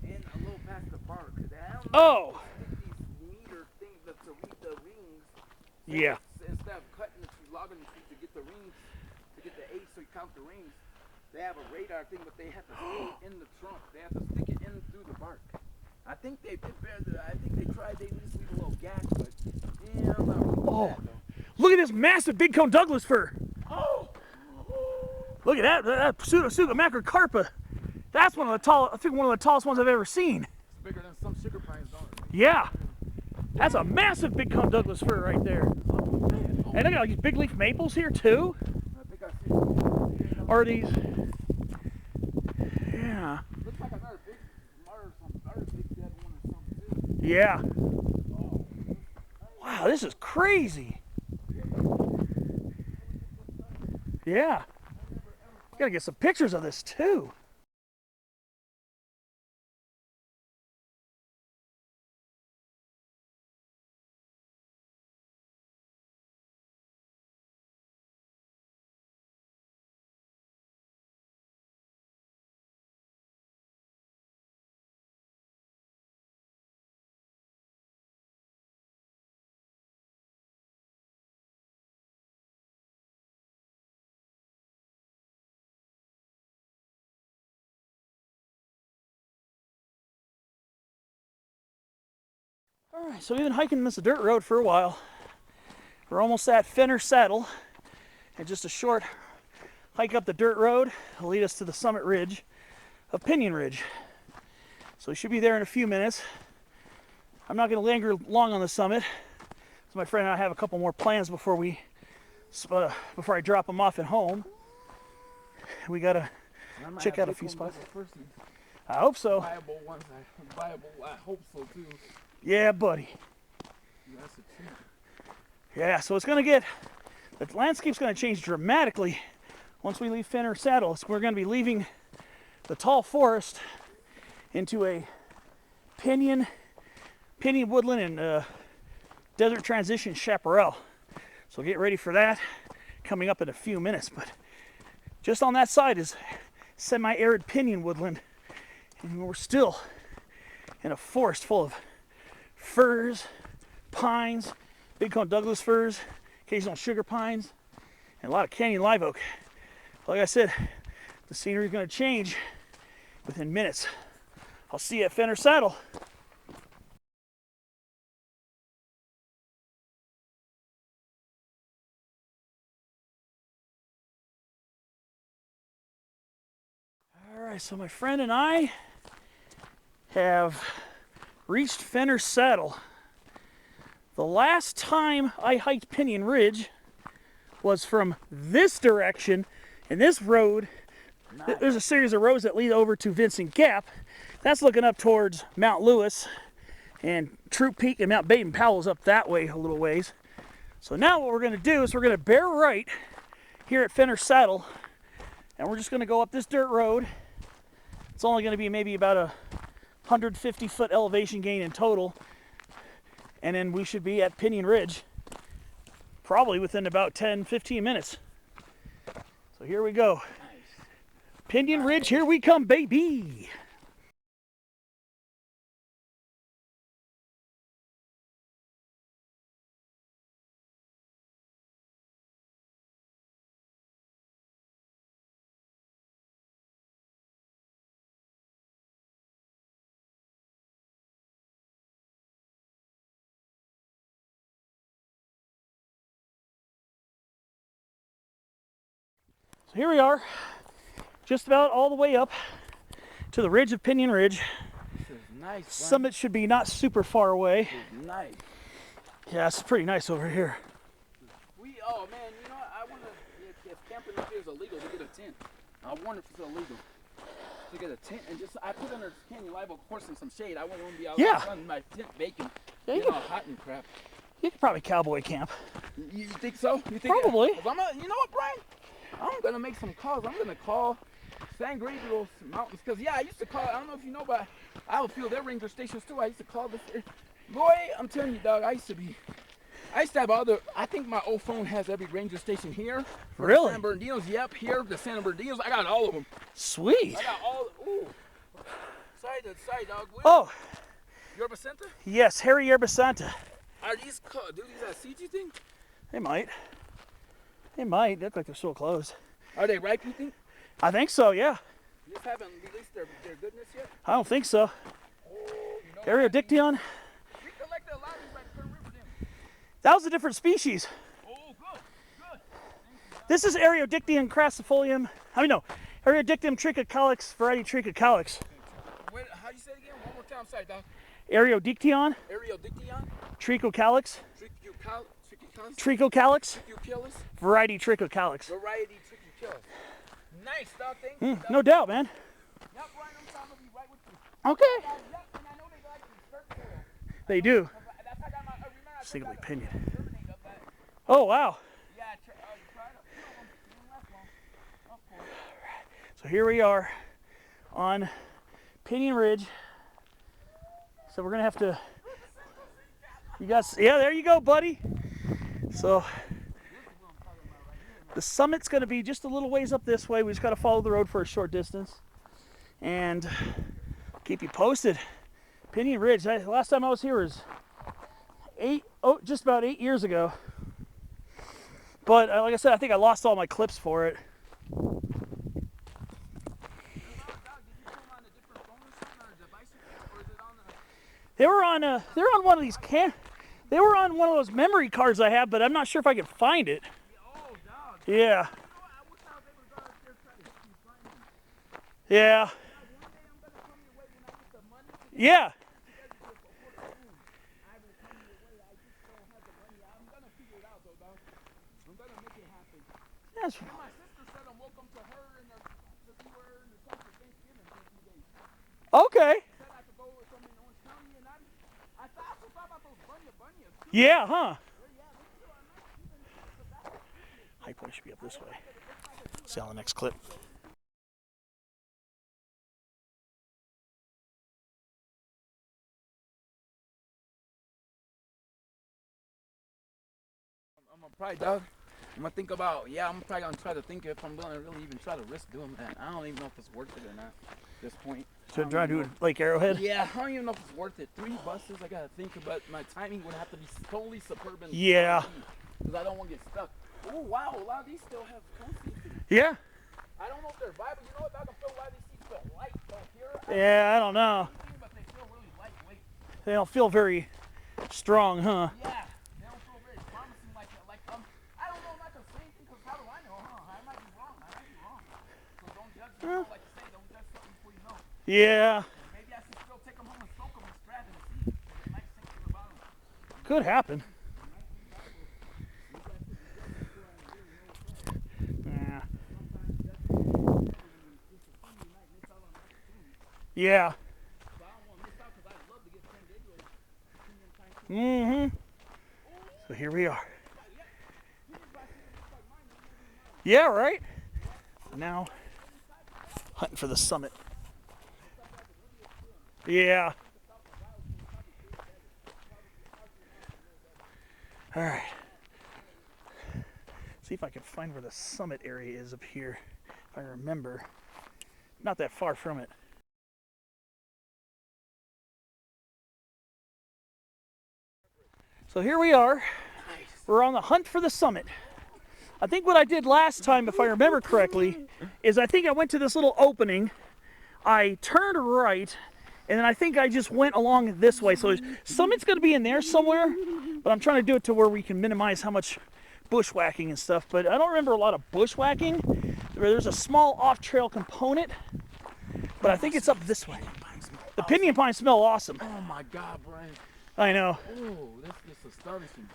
in a little past the bark. I don't know if they stick these meter things to read the rings. Yeah. Instead of cutting the tree, logging the tree to get the rings, to get the 8 so you count the rings. They have a radar thing, but they have to stay in the trunk. They have to stick it in through the bark. I think they tried, they just leave a little gap, but yeah, I'm not really with that, though. Look at this massive big cone Douglas fir. Oh! Look at that Pseudosuga macrocarpa. That's one of the tallest ones I've ever seen. It's bigger than some sugar pines, don't it? Yeah. That's a massive big cone Douglas fir right there. Oh, man. Oh, And I got like these big leaf maples here too. I think I see it. Or these. Yeah. Looks like another big dead one or something, too. Yeah. Oh. Wow, this is crazy. Yeah. Gotta get some pictures of this too. All right, so we've been hiking this dirt road for a while. We're almost at Fenner Saddle, and just a short hike up the dirt road will lead us to the summit ridge of Pinyon Ridge. So we should be there in a few minutes. I'm not going to linger long on the summit, so my friend and I have a couple more plans before I drop them off at home. We gotta check out a few spots. I hope so. Viable ones, I hope so too. Yeah, buddy. That's a treat. Yeah, so the landscape's gonna change dramatically once we leave Fenner Saddle. So we're gonna be leaving the tall forest into a pinyon woodland and desert transition chaparral. So get ready for that coming up in a few minutes. But just on that side is semi-arid pinyon woodland, and we're still in a forest full of firs, pines, big cone Douglas firs, occasional sugar pines, and a lot of canyon live oak. Like I said, the scenery is going to change within minutes. I'll see you at Fenner Saddle. All right, so my friend and I have reached Fenner Saddle. The last time I hiked Pinyon Ridge was from this direction, and this road, there's a series of roads that lead over to Vincent Gap. That's looking up towards Mount Lewis, and Troop Peak and Mount Baden Powell's up that way a little ways. So now what we're going to do is we're going to bear right here at Fenner Saddle, and we're just going to go up this dirt road. It's only going to be maybe about a 150-foot elevation gain in total, and then we should be at Pinyon Ridge probably within about 10-15 minutes. So here we go. Nice. Pinyon Ridge, here we come, baby. So here we are, just about all the way up to the ridge of Pinyon Ridge. This is nice. Summit should be not super far away. This is nice. Yeah, it's pretty nice over here. Oh man, you know what? I wonder if camping up here is illegal to get a tent. I wonder if it's illegal to get a tent and just I put under canyon live oak, of course, in some shade. I won't want to be out in the sun in my tent baking, Yeah, all hot and crap. You could probably cowboy camp. You think so? You think Probably. You know what, Brian? I'm gonna make some calls. I'm gonna call San Gabriel Mountains because I used to call. I don't know if you know, but I have a few of their ranger stations too. I used to call this. Boy, I'm telling you, dog. I used to have other. I think my old phone has every ranger station here. Really? The San Bernardinos. Yep, here the San Bernardinos. I got all of them. Sweet. I got all. Ooh. Sorry, dog. Oh. Yerba Santa? Yes, Harry Yerba Santa. Are these do these CG thing? They might. They might. They look like they're so close. Are they ripe, you think? I think so, yeah. You just haven't released their goodness yet? I don't think so. Oh, you know Areodictyon. we collected a lot of these by the Fenner River Dam. That was a different species. Oh, good, good. This is Areodictyon crassifolium. I mean, no, Areodictyon trichocalyx, variety trichocalyx. Wait, how do you say it again? One more time, sorry, Doc. Areodictyon Areodictyon? trichocalyx. Trichocalyx? Trichocalyx. Trichocalyx? Variety trichocalyx. Variety trichocalyx. Nice, Doc. Thank you, Doc. No doubt, man. Yep, Ryan, I'm trying to be right with you. Okay. Yep, and I know they like to start soil. They do. That's how I got my, remember I Singly got pinyon. germinate of that. Oh, wow. Yeah, you tried it. Didn't last long. Of course. So here we are on Pinyon Ridge. So we're going to have to, you guys, yeah, there you go, buddy. So the summit's going to be just a little ways up this way. We just got to follow the road for a short distance and keep you posted. Pinyon Ridge, last time I was here was just about 8 years ago. But like I said, I think I lost all my clips for it. They were on one of these they were on one of those memory cards I have, but I'm not sure if I can find it. Yeah. Yeah. Yeah. Yes. Okay. Yeah, huh? High point should be up this way. See on the next clip. I'm gonna probably, Doug, I'm gonna think about, I'm probably gonna try to think if I'm gonna really even try to risk doing that. I don't even know if it's worth it or not at this point. Should I try to do it like Arrowhead? Yeah, I don't even know if it's worth it. 3 buses, I gotta think about my timing would have to be totally suburban. Yeah. Because I don't want to get stuck. Oh, wow, a lot of these still have concrete. Yeah. I don't know if they're viable. You know what, Doug? I feel a lot of these seats feel light. So Yeah, I don't know. But they feel really lightweight. They don't feel very strong, huh? Yeah. They don't feel very promising like I don't know, not the same thing, because how do I know, huh? I might be wrong. So don't judge me. Like you say, don't judge something before you know. Yeah. Maybe I should still take them home and soak them and strap and see. It might sink to the bottom. Could happen. Yeah. Mm-hmm. So here we are. Yeah, right? Now, hunting for the summit. Yeah. All right. See if I can find where the summit area is up here, if I remember. Not that far from it. So here we are. We're on the hunt for the summit. I think what I did last time, if I remember correctly, is I think I went to this little opening, I turned right, and then I think I just went along this way. So summit's going to be in there somewhere, but I'm trying to do it to where we can minimize how much bushwhacking and stuff. But I don't remember a lot of bushwhacking. There's a small off-trail component, but I think it's up this way. The pinyon pines smell awesome. Oh my God, Brian. I know. Oh, this is astonishing.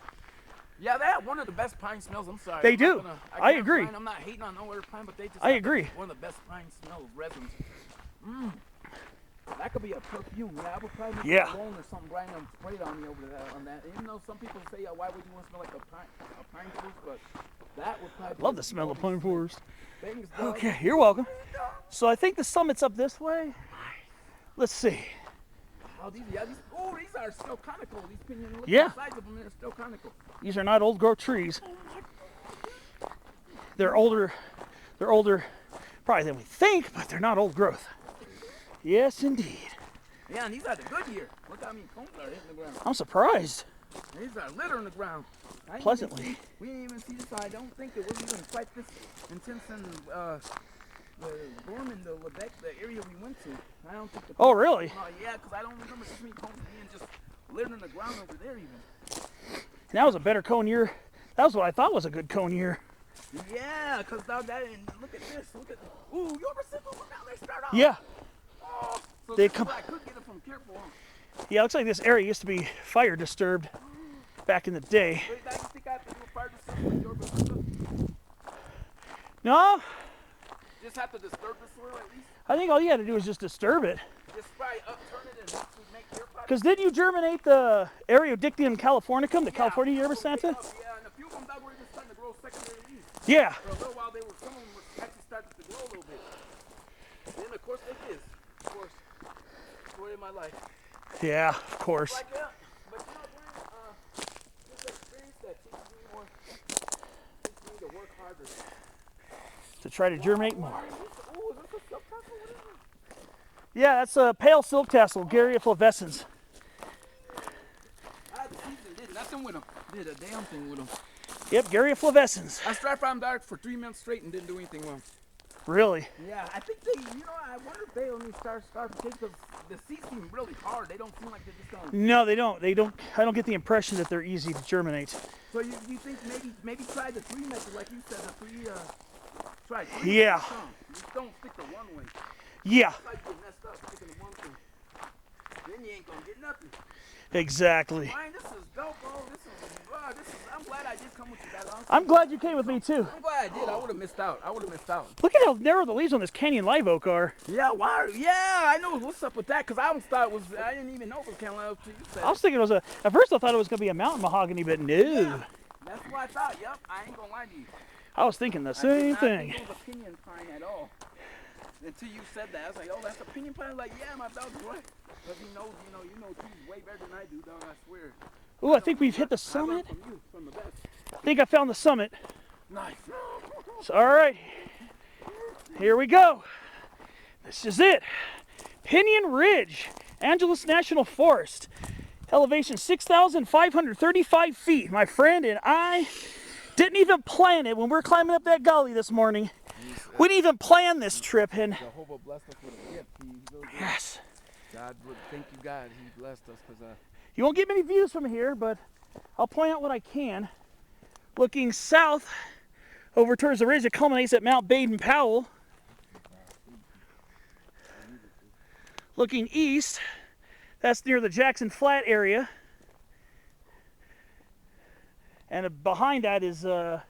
Yeah, they have one of the best pine smells. I'm sorry. They do. I agree. I'm not hating on no other pine, but they just I agree. One of the best pine smell resins. That could be a perfume. Yeah, I would probably make it alone or something, Brian, and spray it on me over that on that. Even though some people say, why would you want to smell like a pine forest, but that would probably. Love the smell of pine forest. Thanks, okay, you're welcome. So I think the summit's up this way. Let's see. Oh, these are still conical. These pinyon, look yeah. at the size of them, they're still conical. These are not old growth trees. They're older probably than we think, but they're not old growth. Yes, indeed. Yeah, and these are the good year. Look how many cones are hitting the ground. I'm surprised. There's a litter on the ground. Pleasantly. We didn't even see this. I don't think it was even quite this intense in Gorman, the Lebec, the area we went to. I don't think the Oh, really? Yeah, because I don't remember too many cones being just littered on the ground over there even. That was a better cone year. That was what I thought was a good cone year. Yeah, because now that, and look at this. Look at, ooh, you ever see them now they start off? Yeah. Oh, so They this come. is why I could get it from careful. Yeah, it looks like this area used to be fire disturbed back in the day. Wait, I think I have to do a fire disturbance with your bazooka? No, Just have to disturb the soil at least? I think all you had to do was just disturb it. Just probably upturn it and make your pot? Because didn't you germinate the Areodictium californicum, the California yerba Santa? Yeah, and a few of them that were even starting to grow secondary leaves. Yeah. For a little while, some of them were actually starting to grow a little bit. Then, of course, like this. Of course, story of my life. Yeah, of course. Like that. But you know, Brian, this experience that teaches me more, teaches me to work harder. To try to germinate more. Ooh, is this a silk tassel? What is it? Yeah, that's a pale silk tassel, Gabriel flavescens. I had the season, did nothing with them. Did a damn thing with them. Yep, Gabriel flavescens. I striped from dark for 3 months straight and didn't do anything wrong. Really? Yeah, I think they, I wonder if they only start because the seeds seem really hard. They don't seem like they're just going. No, they don't. They don't. I don't get the impression that they're easy to germinate. So you think maybe try the 3 method, like you said, the 3. Try 3. Yeah. Just don't stick to one way. Yeah. That's how you get messed up sticking to one thing. Then you ain't gonna get nothing. Exactly. Brian, this is dope, bro. I'm glad I did come with you guys. I'm glad you came with me too. I'm glad I did. I would have missed out. Look at how narrow the leaves on this canyon live oak are. Yeah, why? Yeah, I know what's up with that because I didn't even know it was Canada until you said. I was thinking it was at first I thought it was going to be a mountain mahogany, but no. Yeah, that's what I thought. Yep, I ain't gonna lie to you. I was thinking the same thing. I didn't think it was a pinyon pine at all. Until you said that, I was like, oh, that's a pinyon pine. I was like, yeah, my dog's right. Because he knows, you know trees way better than I do, dog. I swear. Ooh, I think we've hit the summit. From you, from the best. I think I found the summit. Nice. So, all right, here we go. This is it. Pinyon Ridge, Angeles National Forest. Elevation 6,535 feet. My friend and I didn't even plan it when we were climbing up that gully this morning. We didn't even plan this trip. And Jehovah blessed us with a gift. yes. God, thank you, God. He blessed us because You won't get many views from here, but I'll point out what I can. Looking south over towards the ridge that culminates at Mount Baden-Powell. Looking east, that's near the Jackson Flat area. And behind that is the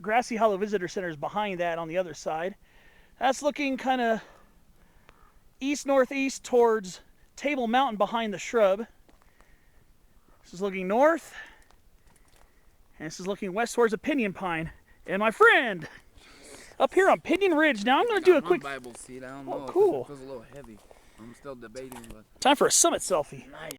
Grassy Hollow Visitor Center is behind that on the other side. That's looking kind of east-northeast towards Table Mountain behind the shrub. This is looking north, and this is looking west towards a pinyon pine. And my friend, up here on Pinyon Ridge. Now I'm going to do a quick. Bible seat. I don't know. Cool. It feels a little heavy. I'm still debating, but Time for a summit selfie. nice.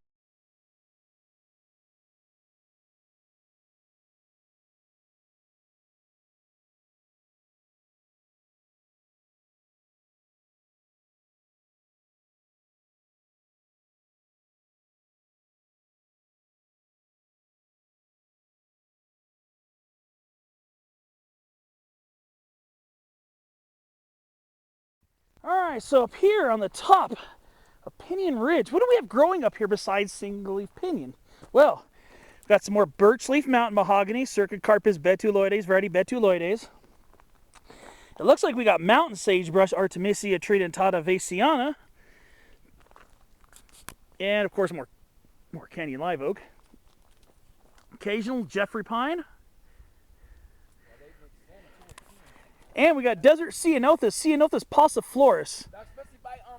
All right, so up here on the top of Pinyon Ridge, what do we have growing up here besides single-leaf pinyon? Well, we've got some more birch leaf mountain mahogany, Circocarpus betuloides, variety betuloides. It looks like we got mountain sagebrush, Artemisia tridentata vasiana. And of course, more canyon live oak. Occasional Jeffrey pine. And we got desert ceanothus, Ceanothus pauciflorus,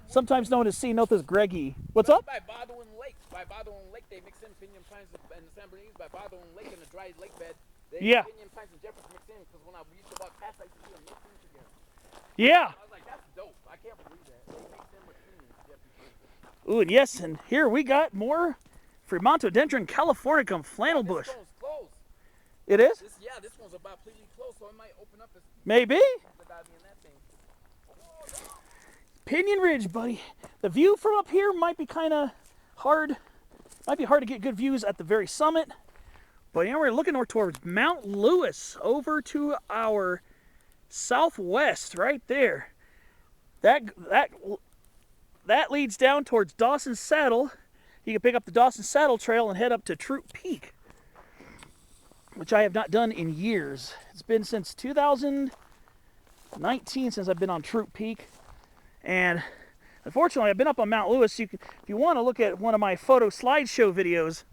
sometimes known as Ceanothus greggi. What's up? By Baldwin Lake. By Baldwin Lake, they mix in pinyon pines and the San Bernardino. By Baldwin Lake in the dry lake bed, they pinyon pines and Jeffers mix in. Because when I used to walk past, I used to see them mixing together. Yeah. I was like, that's dope. I can't believe that. They mix in with pinyons, Jeffrey. Ooh, and yes, and here we got more Fremontodendron californicum flannel bush. This one's closed. It is? This one's about completely closed, so it might open up. Maybe. Pinyon Ridge, buddy. The view from up here might be kind of hard Might be hard to get good views at the very summit, but we're looking towards Mount Lewis, over to our southwest, right there. That leads down towards Dawson Saddle. You can pick up the Dawson Saddle Trail and head up to Troop Peak, which I have not done in years. It's been since 2019 since I've been on Troop Peak, and unfortunately I've been up on Mount Lewis. If you want to look at one of my photo slideshow videos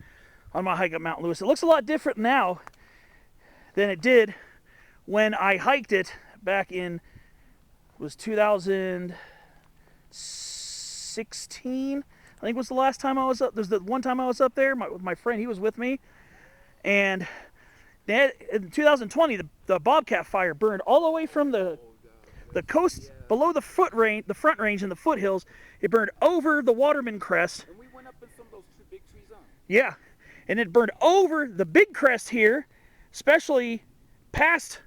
on my hike up Mount Lewis, it looks a lot different now than it did when I hiked it back in, was 2016, I think was the last time I was up. There's the one time I was up there with my friend. He was with me, and in 2020 the bobcat fire burned all the way from the coast below the front range and the foothills. It burned over the Waterman Crest. And we went up in some of those big trees on. Yeah, and it burned over the big crest here, especially past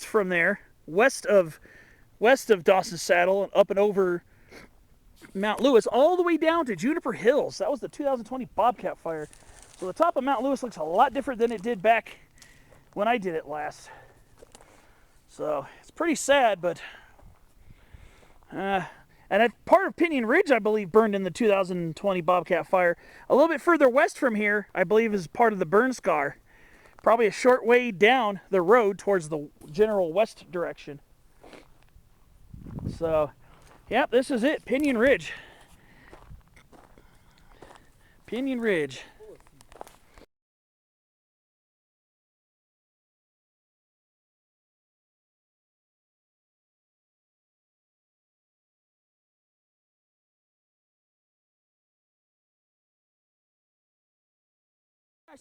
from there, west of Dawson Saddle and up and over Mount Lewis, all the way down to Juniper Hills. That was the 2020 bobcat fire. So the top of Mount Lewis looks a lot different than it did back when I did it last. So it's pretty sad, but and part of Pinyon Ridge, I believe, burned in the 2020 bobcat fire. A little bit further west from here, I believe, is part of the burn scar. Probably a short way down the road towards the general west direction. So, yep, this is it, Pinyon Ridge. Pinyon Ridge.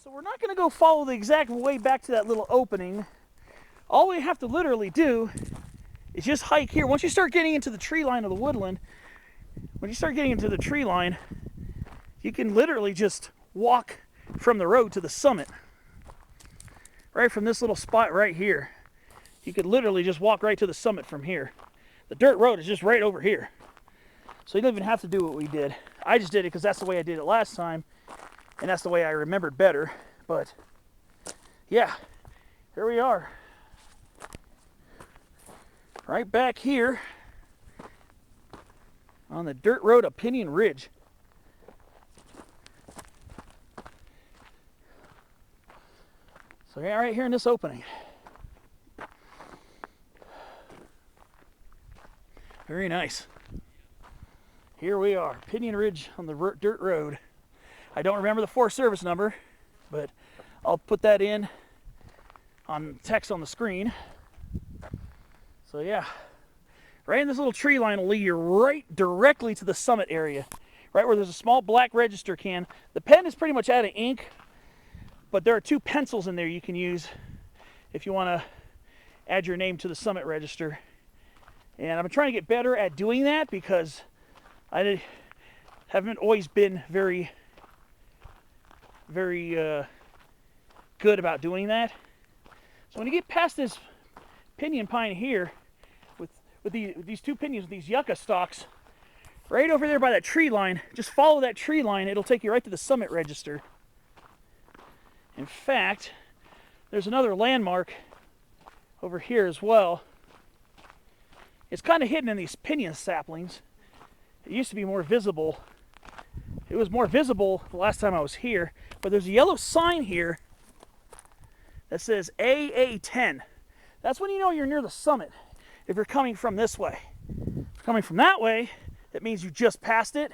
So we're not going to go follow the exact way back to that little opening. All we have to literally do is just hike here. Once you start getting into the tree line of the woodland, when you start getting into the tree line, you can literally just walk from the road to the summit. Right from this little spot right here. You could literally just walk right to the summit from here. The dirt road is just right over here. So you don't even have to do what we did. I just did it because that's the way I did it last time. And that's the way I remembered better. But yeah, here we are. Right back here on the dirt road of Pinyon Ridge. So yeah, right here in this opening. Very nice. Here we are, Pinyon Ridge on the dirt road. I don't remember the Forest Service number, but I'll put that in on text on the screen. So yeah, right in this little tree line will lead you right directly to the summit area, right where there's a small black register can. The pen is pretty much out of ink, but there are 2 pencils in there you can use if you want to add your name to the summit register. And I'm trying to get better at doing that because I haven't always been very good about doing that. So when you get past this pinyon pine here with these 2 pinions, these yucca stalks, right over there by that tree line, just follow that tree line. It'll take you right to the summit register. In fact, there's another landmark over here as well. It's kind of hidden in these pinyon saplings. It used to be more visible. It was more visible the last time I was here, but there's a yellow sign here that says AA10. That's when you know you're near the summit, if you're coming from this way. If you're coming from that way, that means you just passed it,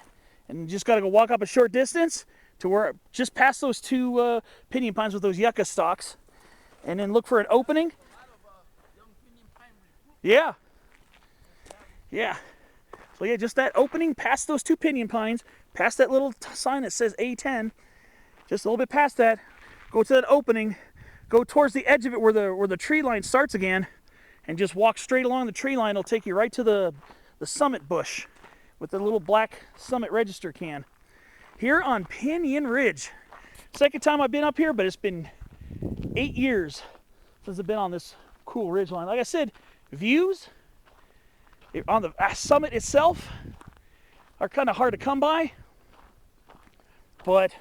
and you just got to go walk up a short distance to where, just past those 2 pinyon pines with those yucca stalks, and then look for an opening. Yeah. Yeah. So yeah, just that opening past those 2 pinyon pines, past that little sign that says A10, just a little bit past that, go to that opening, go towards the edge of it where the tree line starts again, and just walk straight along the tree line. It'll take you right to the summit bush with the little black summit register can. Here on Pinyon Ridge. Second time I've been up here, but it's been 8 years since I've been on this cool ridge line. Like I said, views on the summit itself are kind of hard to come by. But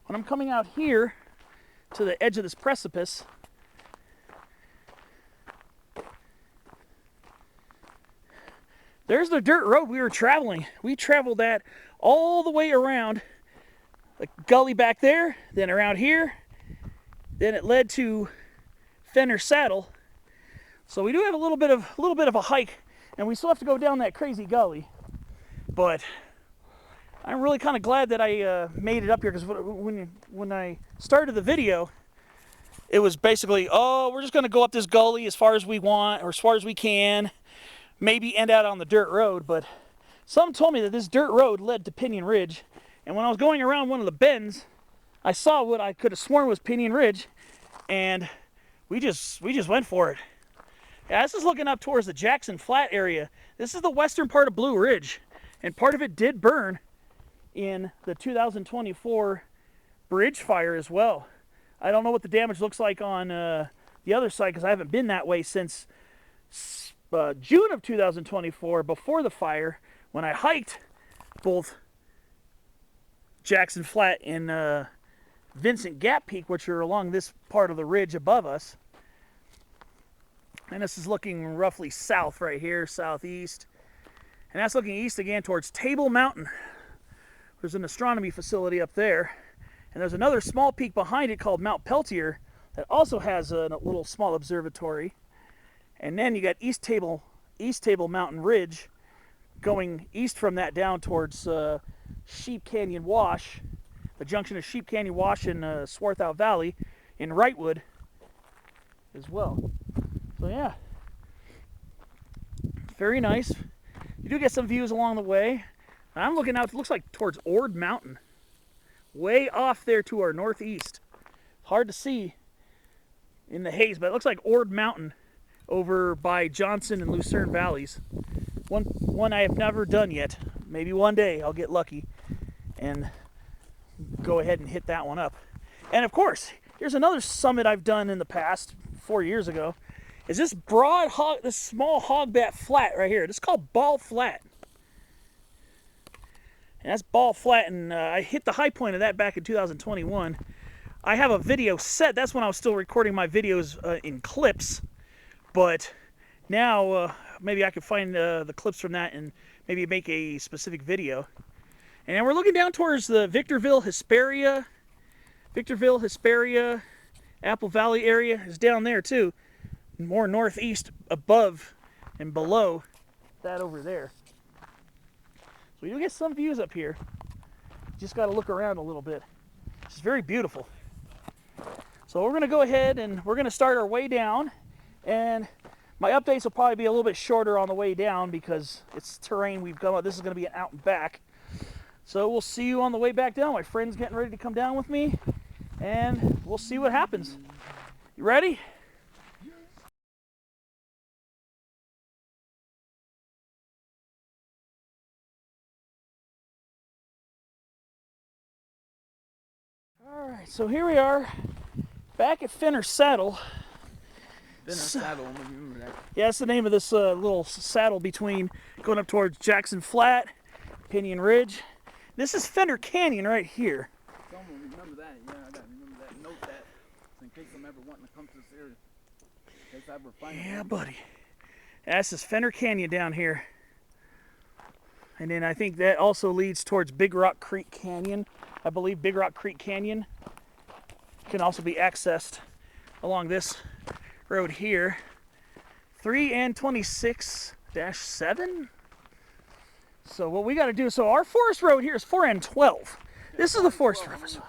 when I'm coming out here to the edge of this precipice, there's the dirt road we were traveling. We traveled that all the way around the gully back there, then around here, then it led to Fenner Saddle. So we do have a little bit of a hike, and we still have to go down that crazy gully. But I'm really kind of glad that I made it up here, because when I started the video, it was basically, oh, we're just going to go up this gully as far as we want, or as far as we can, maybe end out on the dirt road. But someone told me that this dirt road led to Pinyon Ridge, and when I was going around one of the bends, I saw what I could have sworn was Pinyon Ridge, and we just went for it. Yeah, this is looking up towards the Jackson Flat area. This is the western part of Blue Ridge, and part of it did burn in the 2024 bridge fire as well. I don't know what the damage looks like on the other side, because I haven't been that way since June of 2024, before the fire, when I hiked both Jackson Flat and Vincent Gap Peak, which are along this part of the ridge above us. And this is looking roughly south right here, southeast. And that's looking east again towards Table Mountain. There's an astronomy facility up there. And there's another small peak behind it called Mount Peltier that also has a little small observatory. And then you got East Table Mountain Ridge going east from that down towards Sheep Canyon Wash, the junction of Sheep Canyon Wash and Swarthout Valley in Wrightwood as well. So yeah, very nice. You do get some views along the way. I'm looking out, it looks like towards Ord Mountain, way off there to our northeast. Hard to see in the haze, but it looks like Ord Mountain over by Johnson and Lucerne Valleys. One I have never done yet. Maybe one day I'll get lucky and go ahead and hit that one up. And of course, here's another summit I've done in the past, 4 years ago. Is this this small hogbat flat right here. This is called Ball Flat. And that's Ball Flat, and I hit the high point of that back in 2021. I have a video set. That's when I was still recording my videos in clips. But now maybe I could find the clips from that and maybe make a specific video. And then we're looking down towards the Victorville, Hesperia, Apple Valley area is down there too. More northeast above and below that over there. So you'll get some views up here. Just got to look around a little bit. It's very beautiful. So we're going to go ahead and we're going to start our way down. And my updates will probably be a little bit shorter on the way down because it's terrain we've gone. This is going to be an out and back. So we'll see you on the way back down. My friend's getting ready to come down with me, and we'll see what happens. You ready? All right, so here we are back at Fenner Saddle. Fenner Saddle, I remember that. Yeah, that's the name of this little saddle between going up towards Jackson Flat, Pinyon Ridge. This is Fenner Canyon right here. Someone remember that. Yeah, I gotta remember that. Note that in case I'm ever wanting to come to this area. In case I ever find it. Yeah, buddy. This is Fenner Canyon down here. And then I think that also leads towards Big Rock Creek Canyon. I believe Big Rock Creek Canyon can also be accessed along this road here. 3N26-7. So what we got to do, so our forest road here is 4N12. This is the forest road. 4N12.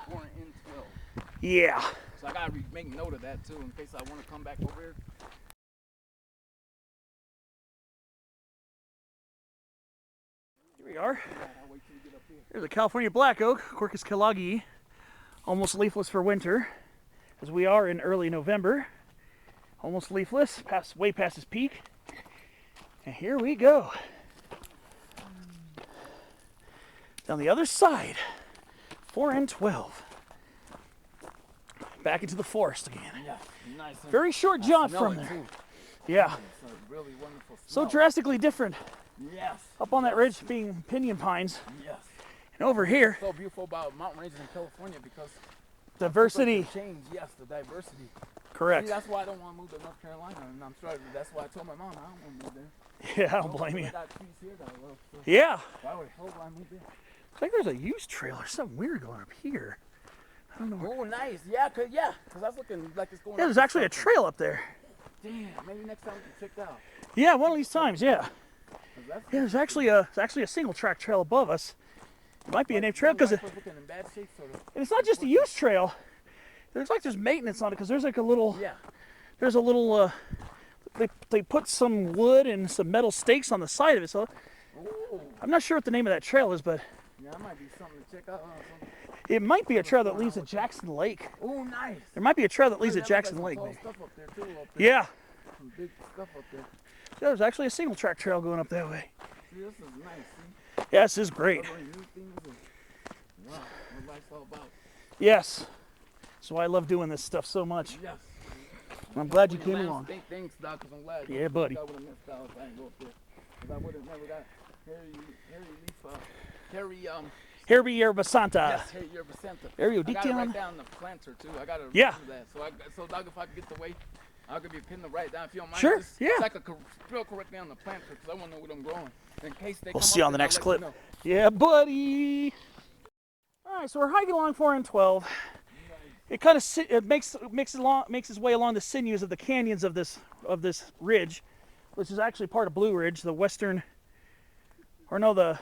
Yeah. So I got to make note of that too in case I want to come back over here. Here we are. There's a California black oak, Quercus kellogii, almost leafless for winter, as we are in early November. Almost leafless, way past its peak. And here we go. Down the other side, 4N12. Back into the forest again. Yeah, nice. Very short jaunt from there. Too. Yeah. It's a really wonderful So smell. drastically different. Yes. Up on that ridge being pinyon pines. Yes. And over here, so beautiful about mountain ranges in California because diversity. Change, yes, the diversity. Correct. See, that's why I don't want to move to North Carolina, and I'm sorry. That's why I told my mom I don't want to move there. Yeah, I don't blame you. I got trees here that I love, so Yeah. why would hell would I move there? Looks like there's a used trail or something weird going up here. I don't know. Oh, nice. Yeah, cause that's looking like it's going. Yeah, there's actually a trail up there. Damn, maybe next time we can check that out. Yeah, one of these times. Yeah. Yeah, there's actually a single track trail above us. It might be a named trail because it's not just a used trail. There's maintenance on it because there's like a little. Yeah. There's a little. They put some wood and some metal stakes on the side of it. So Ooh. I'm not sure what the name of that trail is, but yeah, that might be something to check out. it might be a trail that leads to Jackson Lake. Oh, nice. There might be a trail that leads to Jackson Lake. Maybe. Stuff up there too, Yeah. Some big stuff up there. Yeah, there's actually a single track trail going up that way. See, this is nice. See? Yeah, this is great. Wow, what life's all about. Yes. That's why I love doing this stuff so much. Yes. I'm glad you came along. Thanks, Doc, because I'm glad. Yeah, buddy. I would have missed out if I didn't go up there. Because I would have never got Harry Yerba Santa. Yes, Harry Yerba Santa. There you I go. got to write down the planter, too. I got to Yeah. do that. So, Doc, if I could get the weight, I'll give you a pin to write down if you don't mind. Sure, Just, yeah. So I could spell correctly on the planter because I want to know what I'm growing. In case they We'll come see you up, on the then next I'll clip. let you know. Yeah, buddy. All right, so we're hiking along 4 and 12. It kind of makes its way along the sinews of the canyons of this ridge, which is actually part of Blue Ridge, the western, or no, the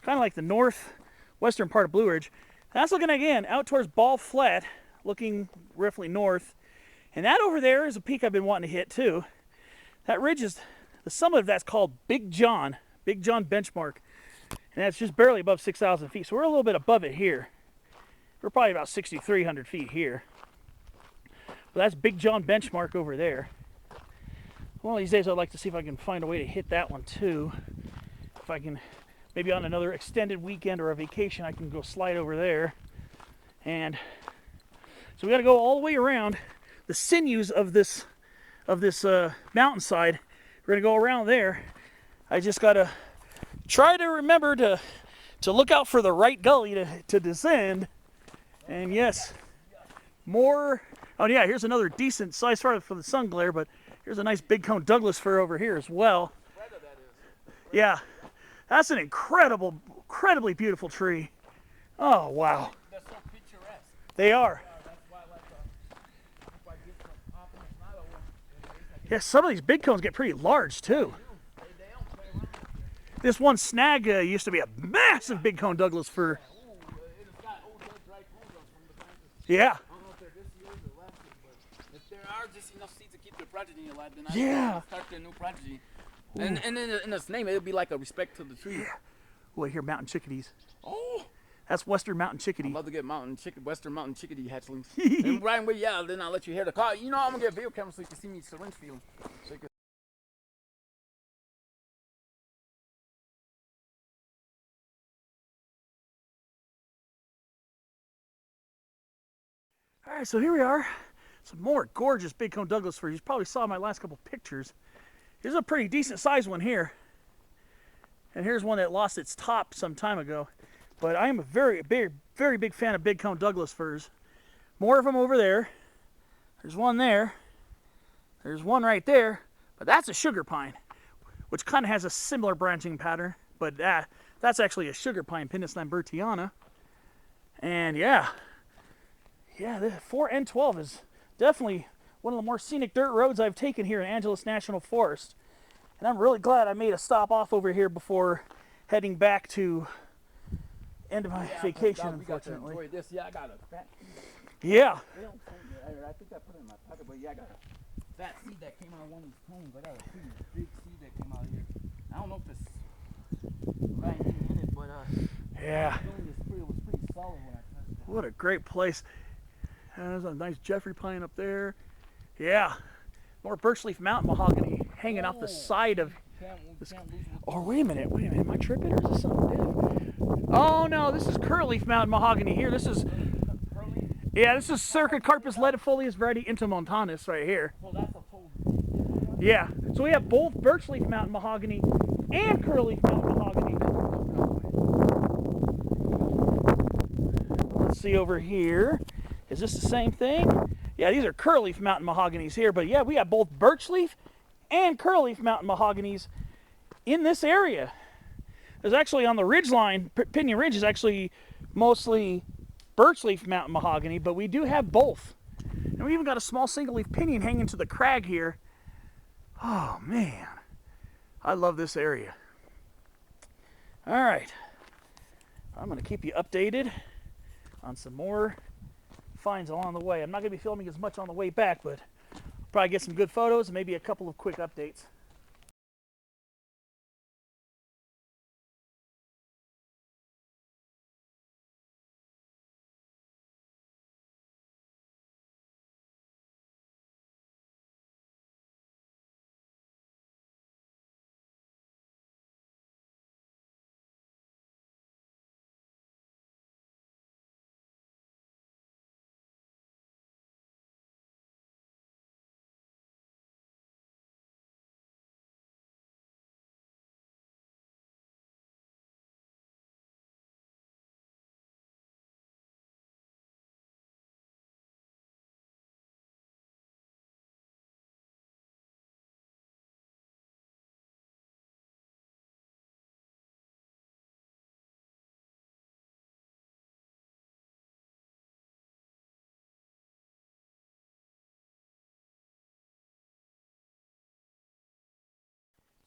kind of like the northwestern part of Blue Ridge. And that's looking again out towards Ball Flat, looking roughly north. And that over there is a peak I've been wanting to hit too. That ridge is the summit of that's called Big John benchmark, and that's just barely above 6,000 feet. So we're a little bit above it here. We're probably about 6,300 feet here. But that's Big John benchmark over there. One of these days I'd like to see if I can find a way to hit that one too. If I can, maybe on another extended weekend or a vacation, I can go slide over there. And so we got to go all the way around the sinews of this mountainside. We're going to go around there. I just got to try to remember to look out for the right gully to descend. And yes, more. Oh yeah, here's another decent size for the sun glare, but here's a nice big cone Douglas fir over here as well. Yeah, that's an incredibly beautiful tree. Oh wow. They're so picturesque. They are. That's why I like get some popping and not over. Yeah, some of these big cones get pretty large too. They don't play around. This one snag used to be a massive big cone Douglas fir. Yeah. I don't know if they're this year's or last year's, but if there are just enough seeds to keep their progeny alive, then I can start their new progeny. And in its name, it'll be like a respect to the tree. Yeah. Oh, I hear mountain chickadees. Oh, that's western mountain chickadee. I'd love to get western mountain chickadee hatchlings. And Brian, then I'll let you hear the call. You know, I'm gonna get a video camera so you can see me syringe feed. So you can All right, so here we are. Some more gorgeous big cone Douglas fir. You probably saw my last couple pictures. Here's a pretty decent sized one here. And here's one that lost its top some time ago. But I am a very big fan of big cone Douglas firs. More of them over there. There's one there. There's one right there. But that's a sugar pine, which kind of has a similar branching pattern. But that's actually a sugar pine, Pinus lambertiana. And yeah, the 4 and 12 is definitely one of the more scenic dirt roads I've taken here in Angeles National Forest. And I'm really glad I made a stop off over here before heading back to end of my vacation, unfortunately. enjoy this. Yeah, I got a fat seed. Yeah. I think I put it in my pocket, but yeah, I got a fat seed that came out of one of these cones. I got a pretty big seed that came out of here. I don't know if it's got anything in it, but yeah. It was pretty solid when I touched it. What a great place. There's a nice Jeffrey pine up there. Yeah. More birchleaf mountain mahogany hanging off the side of this. Oh, wait a minute. Am I tripping or is this something different? Oh, no, this is curleaf mountain mahogany here. This is Cercocarpus ledifolius variety intermontanus right here. So that's a full. Yeah. So we have both birchleaf mountain mahogany and curleaf mountain mahogany. Let's see over here. Is this the same thing? Yeah, these are curleaf mountain mahoganies here, but yeah, we have both birch leaf and curleaf mountain mahoganies in this area. There's actually on the ridge line, Pinyon Ridge is actually mostly birch leaf mountain mahogany, but we do have both. And we even got a small single leaf pinyon hanging to the crag here. Oh man, I love this area. All right, I'm gonna keep you updated on some more finds along the way. I'm not gonna be filming as much on the way back, but I'll probably get some good photos and maybe a couple of quick updates.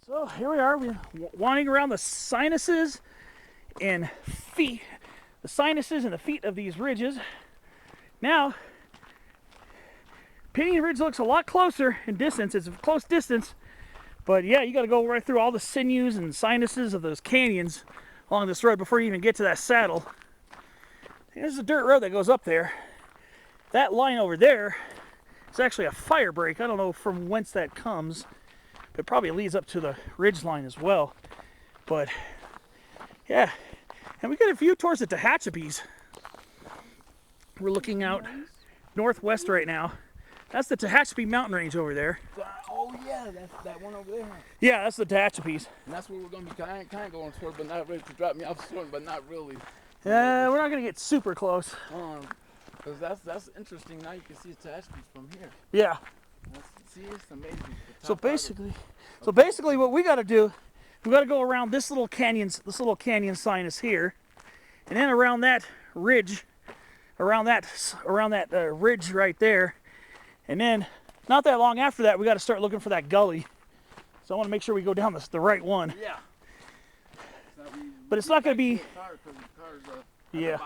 So here we are, we're wandering around the sinuses and feet, the sinuses and the feet of these ridges. Now, Pinyon Ridge looks a lot closer in distance. It's a close distance, but yeah, you got to go right through all the sinews and sinuses of those canyons along this road before you even get to that saddle. There's a dirt road that goes up there. That line over there is actually a fire break. I don't know from whence that comes. It probably leads up to the ridge line as well. But yeah, and we got a view towards the Tehachapies. We're looking out northwest right now. That's the Tehachapi mountain range over there. Oh yeah, that's that one over there. Yeah, that's the Tehachapies. And that's where we're gonna be kind of going toward, but not ready to drop me off short, but not really. Yeah, we're not gonna get super close. Because that's interesting. Now you can see Tehachapi from here. Yeah. See, it's amazing. So basically, what we got to do, we got to go around this little canyon sinus here, and then around that ridge, around that ridge right there, and then not that long after that, we got to start looking for that gully. So I want to make sure we go down the right one. Yeah. But it's not going to be. Yeah.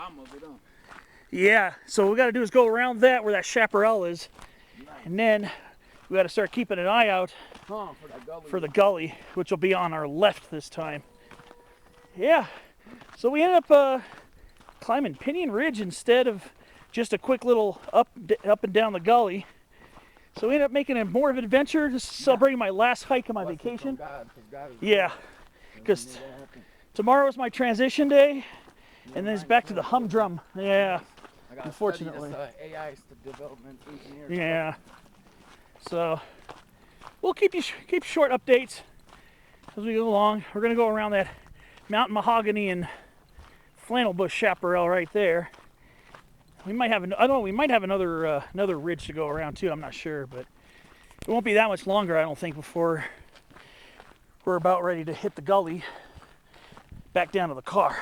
Yeah. So what we got to do is go around that where that chaparral is, and then we got to start keeping an eye out for the gully, which will be on our left this time. Yeah, so we ended up climbing Pinyon Ridge instead of just a quick little up and down the gully. So we ended up making it more of an adventure, just celebrating my last hike of my vacation. Yeah, because tomorrow is my transition day, and then it's back to the humdrum. Yeah, unfortunately. AI development engineer. Yeah. So we'll keep short updates as we go along. We're gonna go around that mountain mahogany and flannel bush chaparral right there. We might have we might have another ridge to go around too. I'm not sure, but it won't be that much longer, I don't think, before we're about ready to hit the gully back down to the car.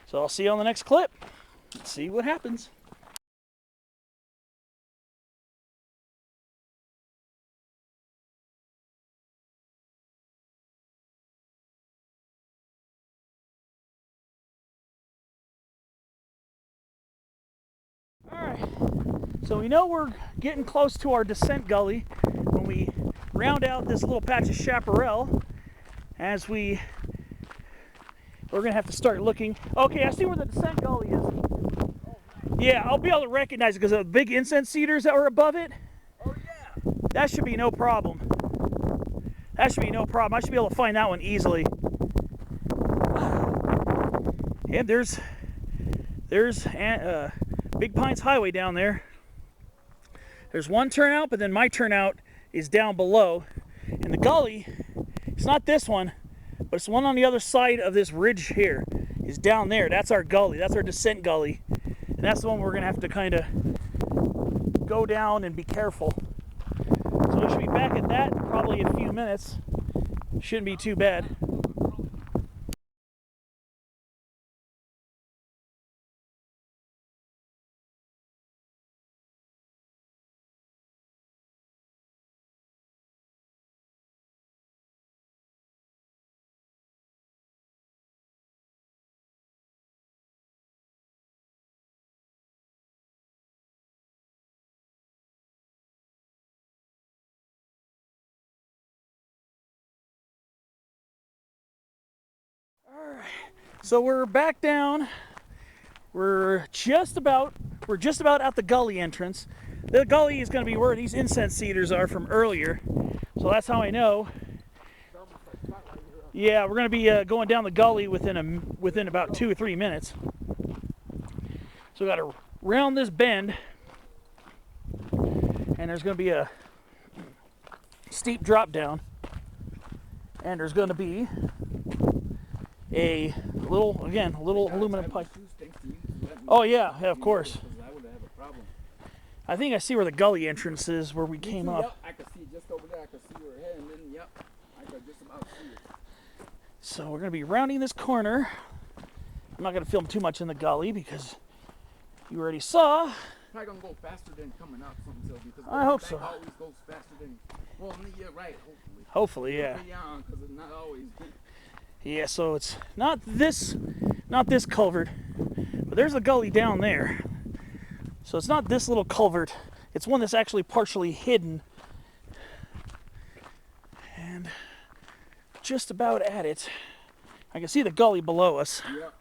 So I'll see you on the next clip. Let's see what happens. Alright, so we know we're getting close to our descent gully when we round out this little patch of chaparral. As we're going to have to start looking. Okay, I see where the descent gully is. Yeah, I'll be able to recognize it because of the big incense cedars that were above it. Oh yeah. That should be no problem. That should be no problem. I should be able to find that one easily. And there's Big Pines Highway down there. There's one turnout, but then my turnout is down below. And the gully, it's not this one, but it's the one on the other side of this ridge here, is down there. That's our gully. That's our descent gully. And that's the one we're gonna have to kind of go down and be careful. So we should be back at that in probably a few minutes. Shouldn't be too bad. So we're back down. We're just about at the gully entrance. The gully is going to be where these incense cedars are from earlier. So that's how I know. Yeah, we're going to be going down the gully within about 2 or 3 minutes. So we got to round this bend, and there's going to be a steep drop down, and there's going to be a little aluminum pipe. Oh yeah, of course. I think I see where the gully entrance is, where we came up. Yep, I can see just over there. I can see where we're heading. And then, yep, I can just about see it. So we're gonna be rounding this corner. I'm not gonna film too much in the gully because you already saw. Probably gonna go faster than coming up. Because I hope so. Always goes faster than. Well, yeah, right. Hopefully. Hopefully, yeah. Because it's not always. Yeah, so it's not this culvert, but there's a gully down there. So it's not this little culvert. It's one that's actually partially hidden. And just about at it. I can see the gully below us. Yep.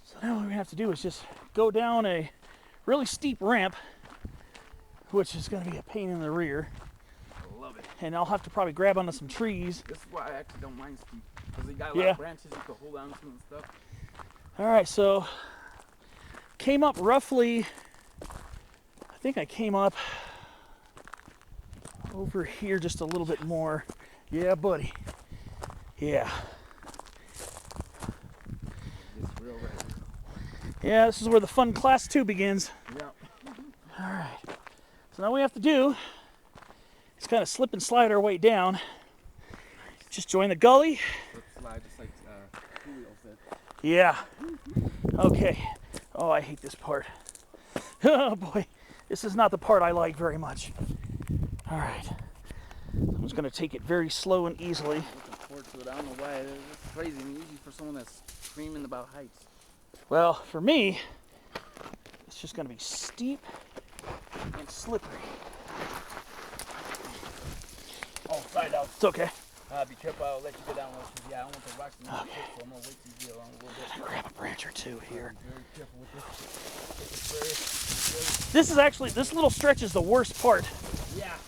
So now what we have to do is just go down a really steep ramp, which is going to be a pain in the rear. And I'll have to probably grab onto some trees. This is why I actually don't mind steep. Because they got a lot of branches you can hold on to and stuff. Alright, so came up roughly, I think I came up over here just a little bit more. Yeah, buddy. Yeah. It's real right. Yeah, this is where the fun class 2 begins. Yep. Alright. So now what we have to do is kind of slip and slide our way down. Just join the gully. Slip slide, just like Julio said. Yeah. Okay. Oh, I hate this part. Oh boy. This is not the part I like very much. Alright. I'm just going to take it very slow and easily. Looking forward to it. I don't know why. It's crazy and easy for someone that's screaming about heights. Well, for me, it's just going to be steep and slippery. Oh, side out. It's okay. Be careful, I'll let you go down. Yeah, I don't want the rocks to make it, so I'm going to wait till you get along a little bit. Grab a branch or two here. Very careful with this. This little stretch is the worst part. Yeah.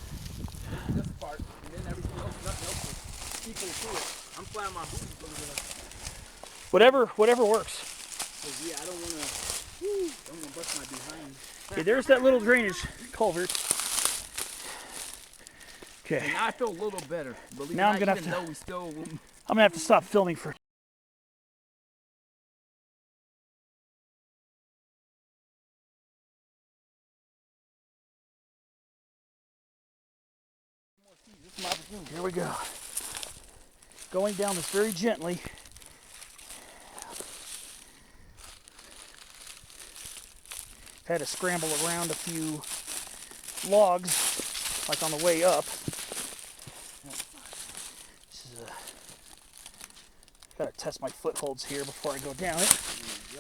This part, and then everything else, nothing else is equal to it. I'm flying my boots a little bit. Whatever works. Yeah, I don't want to bust my behind. Okay, there's that little drainage culvert. Okay. And now I feel a little better. Believe Now me, I'm gonna even though we still. I'm gonna have to stop filming for. Here we go. Going down this very gently. Had to scramble around a few logs, like on the way up. Gotta test my footholds here before I go down it.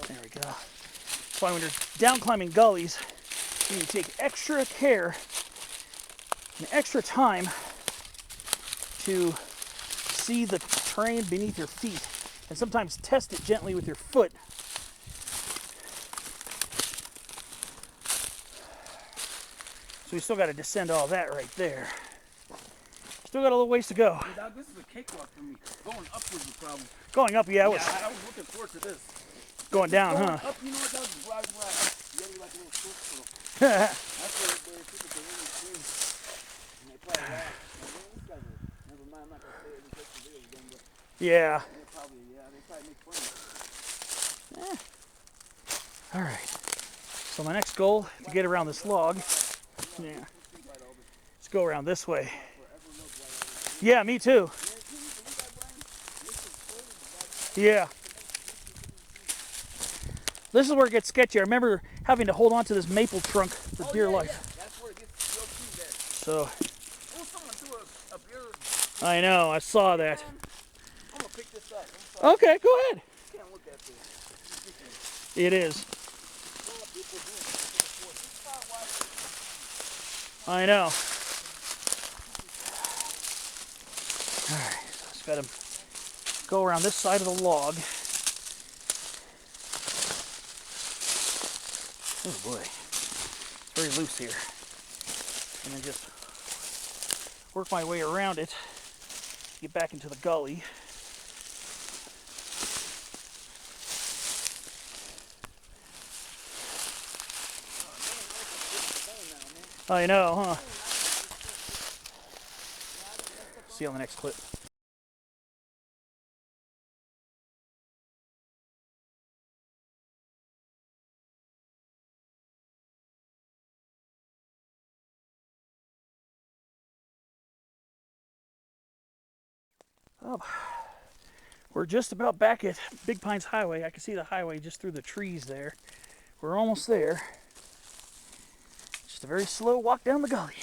There we go. That's why when you're down climbing gullies, you need to take extra care and extra time to see the terrain beneath your feet, and sometimes test it gently with your foot. So we still got to descend all that right there. Still got a little ways to go. Hey, this is a cakewalk for me. Going up was the problem. Going up, yeah, I was looking forward to this. Going down, going huh? Up, you know what? That was why Yeti like a little foot. So that's where people can really swim. And they probably laugh. These guys are, never mind, I'm not going to say it in the video again, but Yeah. they probably make fun of it. All right. So my next goal to get around this log. Yeah. Let's go around this way. Yeah, me too. Yeah. This is where it gets sketchy. I remember having to hold on to this maple trunk for dear life. Yeah. That's where it gets real key there. So. Oh, someone threw a beer. I know. I saw that. I'm gonna pick this up. I'm sorry. Okay, go ahead. I can't look at this. It is. I know. All right. So I just got to go around this side of the log. Oh boy, it's very loose here. And then just work my way around it, get back into the gully. I know, huh? See you on the next clip. Oh, we're just about back at Big Pines Highway. I can see the highway just through the trees there. We're almost there. Just a very slow walk down the gully.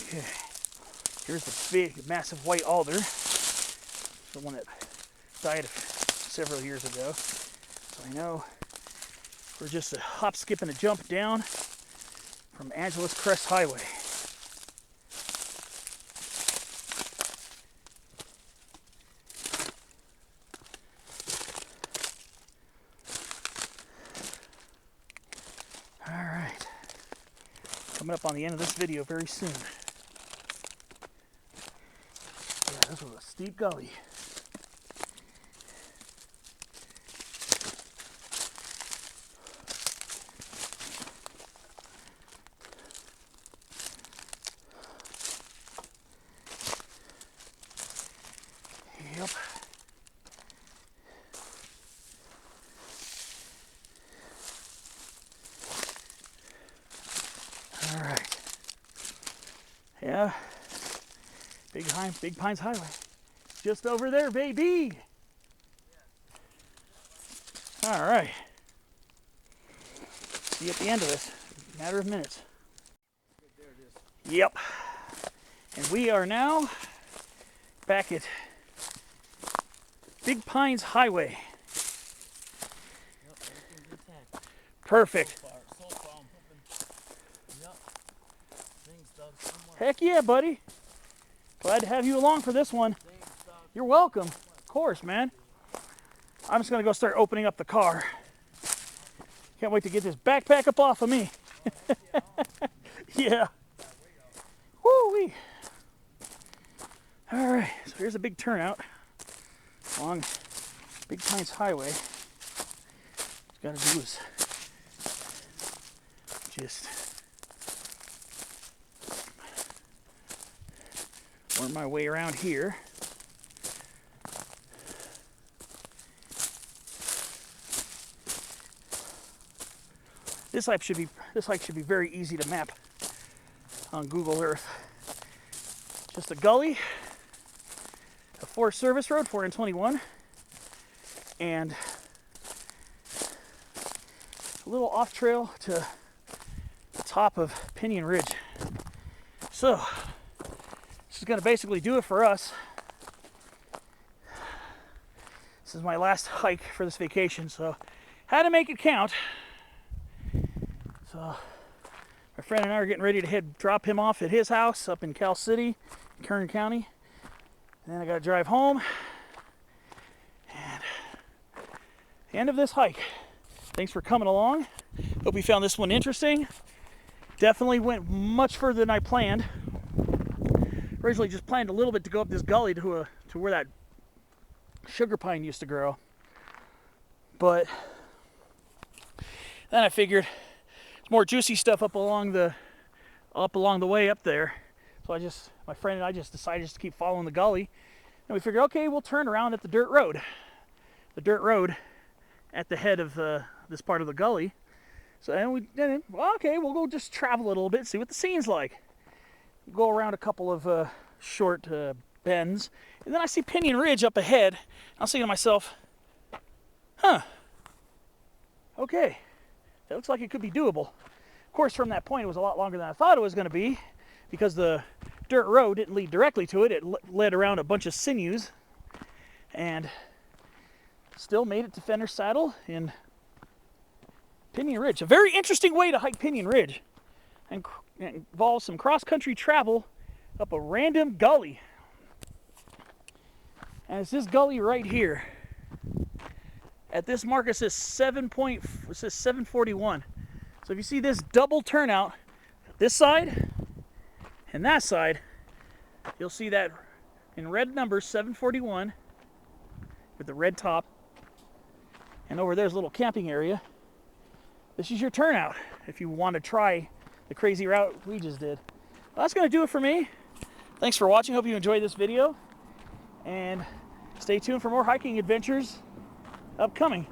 Okay, here's the big, massive white alder, the one that died several years ago. So I know we're just a hop, skip, and a jump down from Angeles Crest Highway. All right, coming up on the end of this video very soon. Yeah, this was a steep gully. Yep. All right. Yeah. Big Pines Highway. Just over there, baby. All right. See you at the end of this. Matter of minutes. Yep. And we are now back at Big Pines Highway. Perfect. Heck yeah, buddy. Glad to have you along for this one. You're welcome. Of course, man. I'm just going to go start opening up the car. Can't wait to get this backpack up off of me. Yeah. Woo-wee. All right, so here's a big turnout along Big Pines Highway. What I've got to do is just worm my way around here. This hike should be very easy to map on Google Earth. Just a gully, a Forest Service road, 4N21, and a little off trail to the top of Pinyon Ridge. So this is going to basically do it for us. This is my last hike for this vacation, so had to make it count. So my friend and I are getting ready to drop him off at his house up in Cal City, Kern County. And then I got to drive home. And the end of this hike. Thanks for coming along. Hope you found this one interesting. Definitely went much further than I planned. Originally just planned a little bit to go up this gully to where that sugar pine used to grow. But Then I figured more juicy stuff up along the way up there. So my friend and I just decided just to keep following the gully. And we figured, okay, we'll turn around at the dirt road. The dirt road at the head of this part of the gully. So then okay, we'll go just travel a little bit, see what the scene's like. Go around a couple of short bends, and then I see Pinyon Ridge up ahead. I was thinking to myself, huh, okay, that looks like it could be doable. Of course, from that point, it was a lot longer than I thought it was going to be, because the dirt road didn't lead directly to it. It led around a bunch of sinews, and still made it to Fenner Saddle in Pinyon Ridge. A very interesting way to hike Pinyon Ridge, and it involves some cross-country travel up a random gully. And it's this gully right here. At this mark, it says 741. So if you see this double turnout, this side and that side, you'll see that in red numbers, 741, with the red top. And over there's a little camping area. This is your turnout if you want to try the crazy route we just did. Well, that's going to do it for me. Thanks for watching. Hope you enjoyed this video. And stay tuned for more hiking adventures upcoming.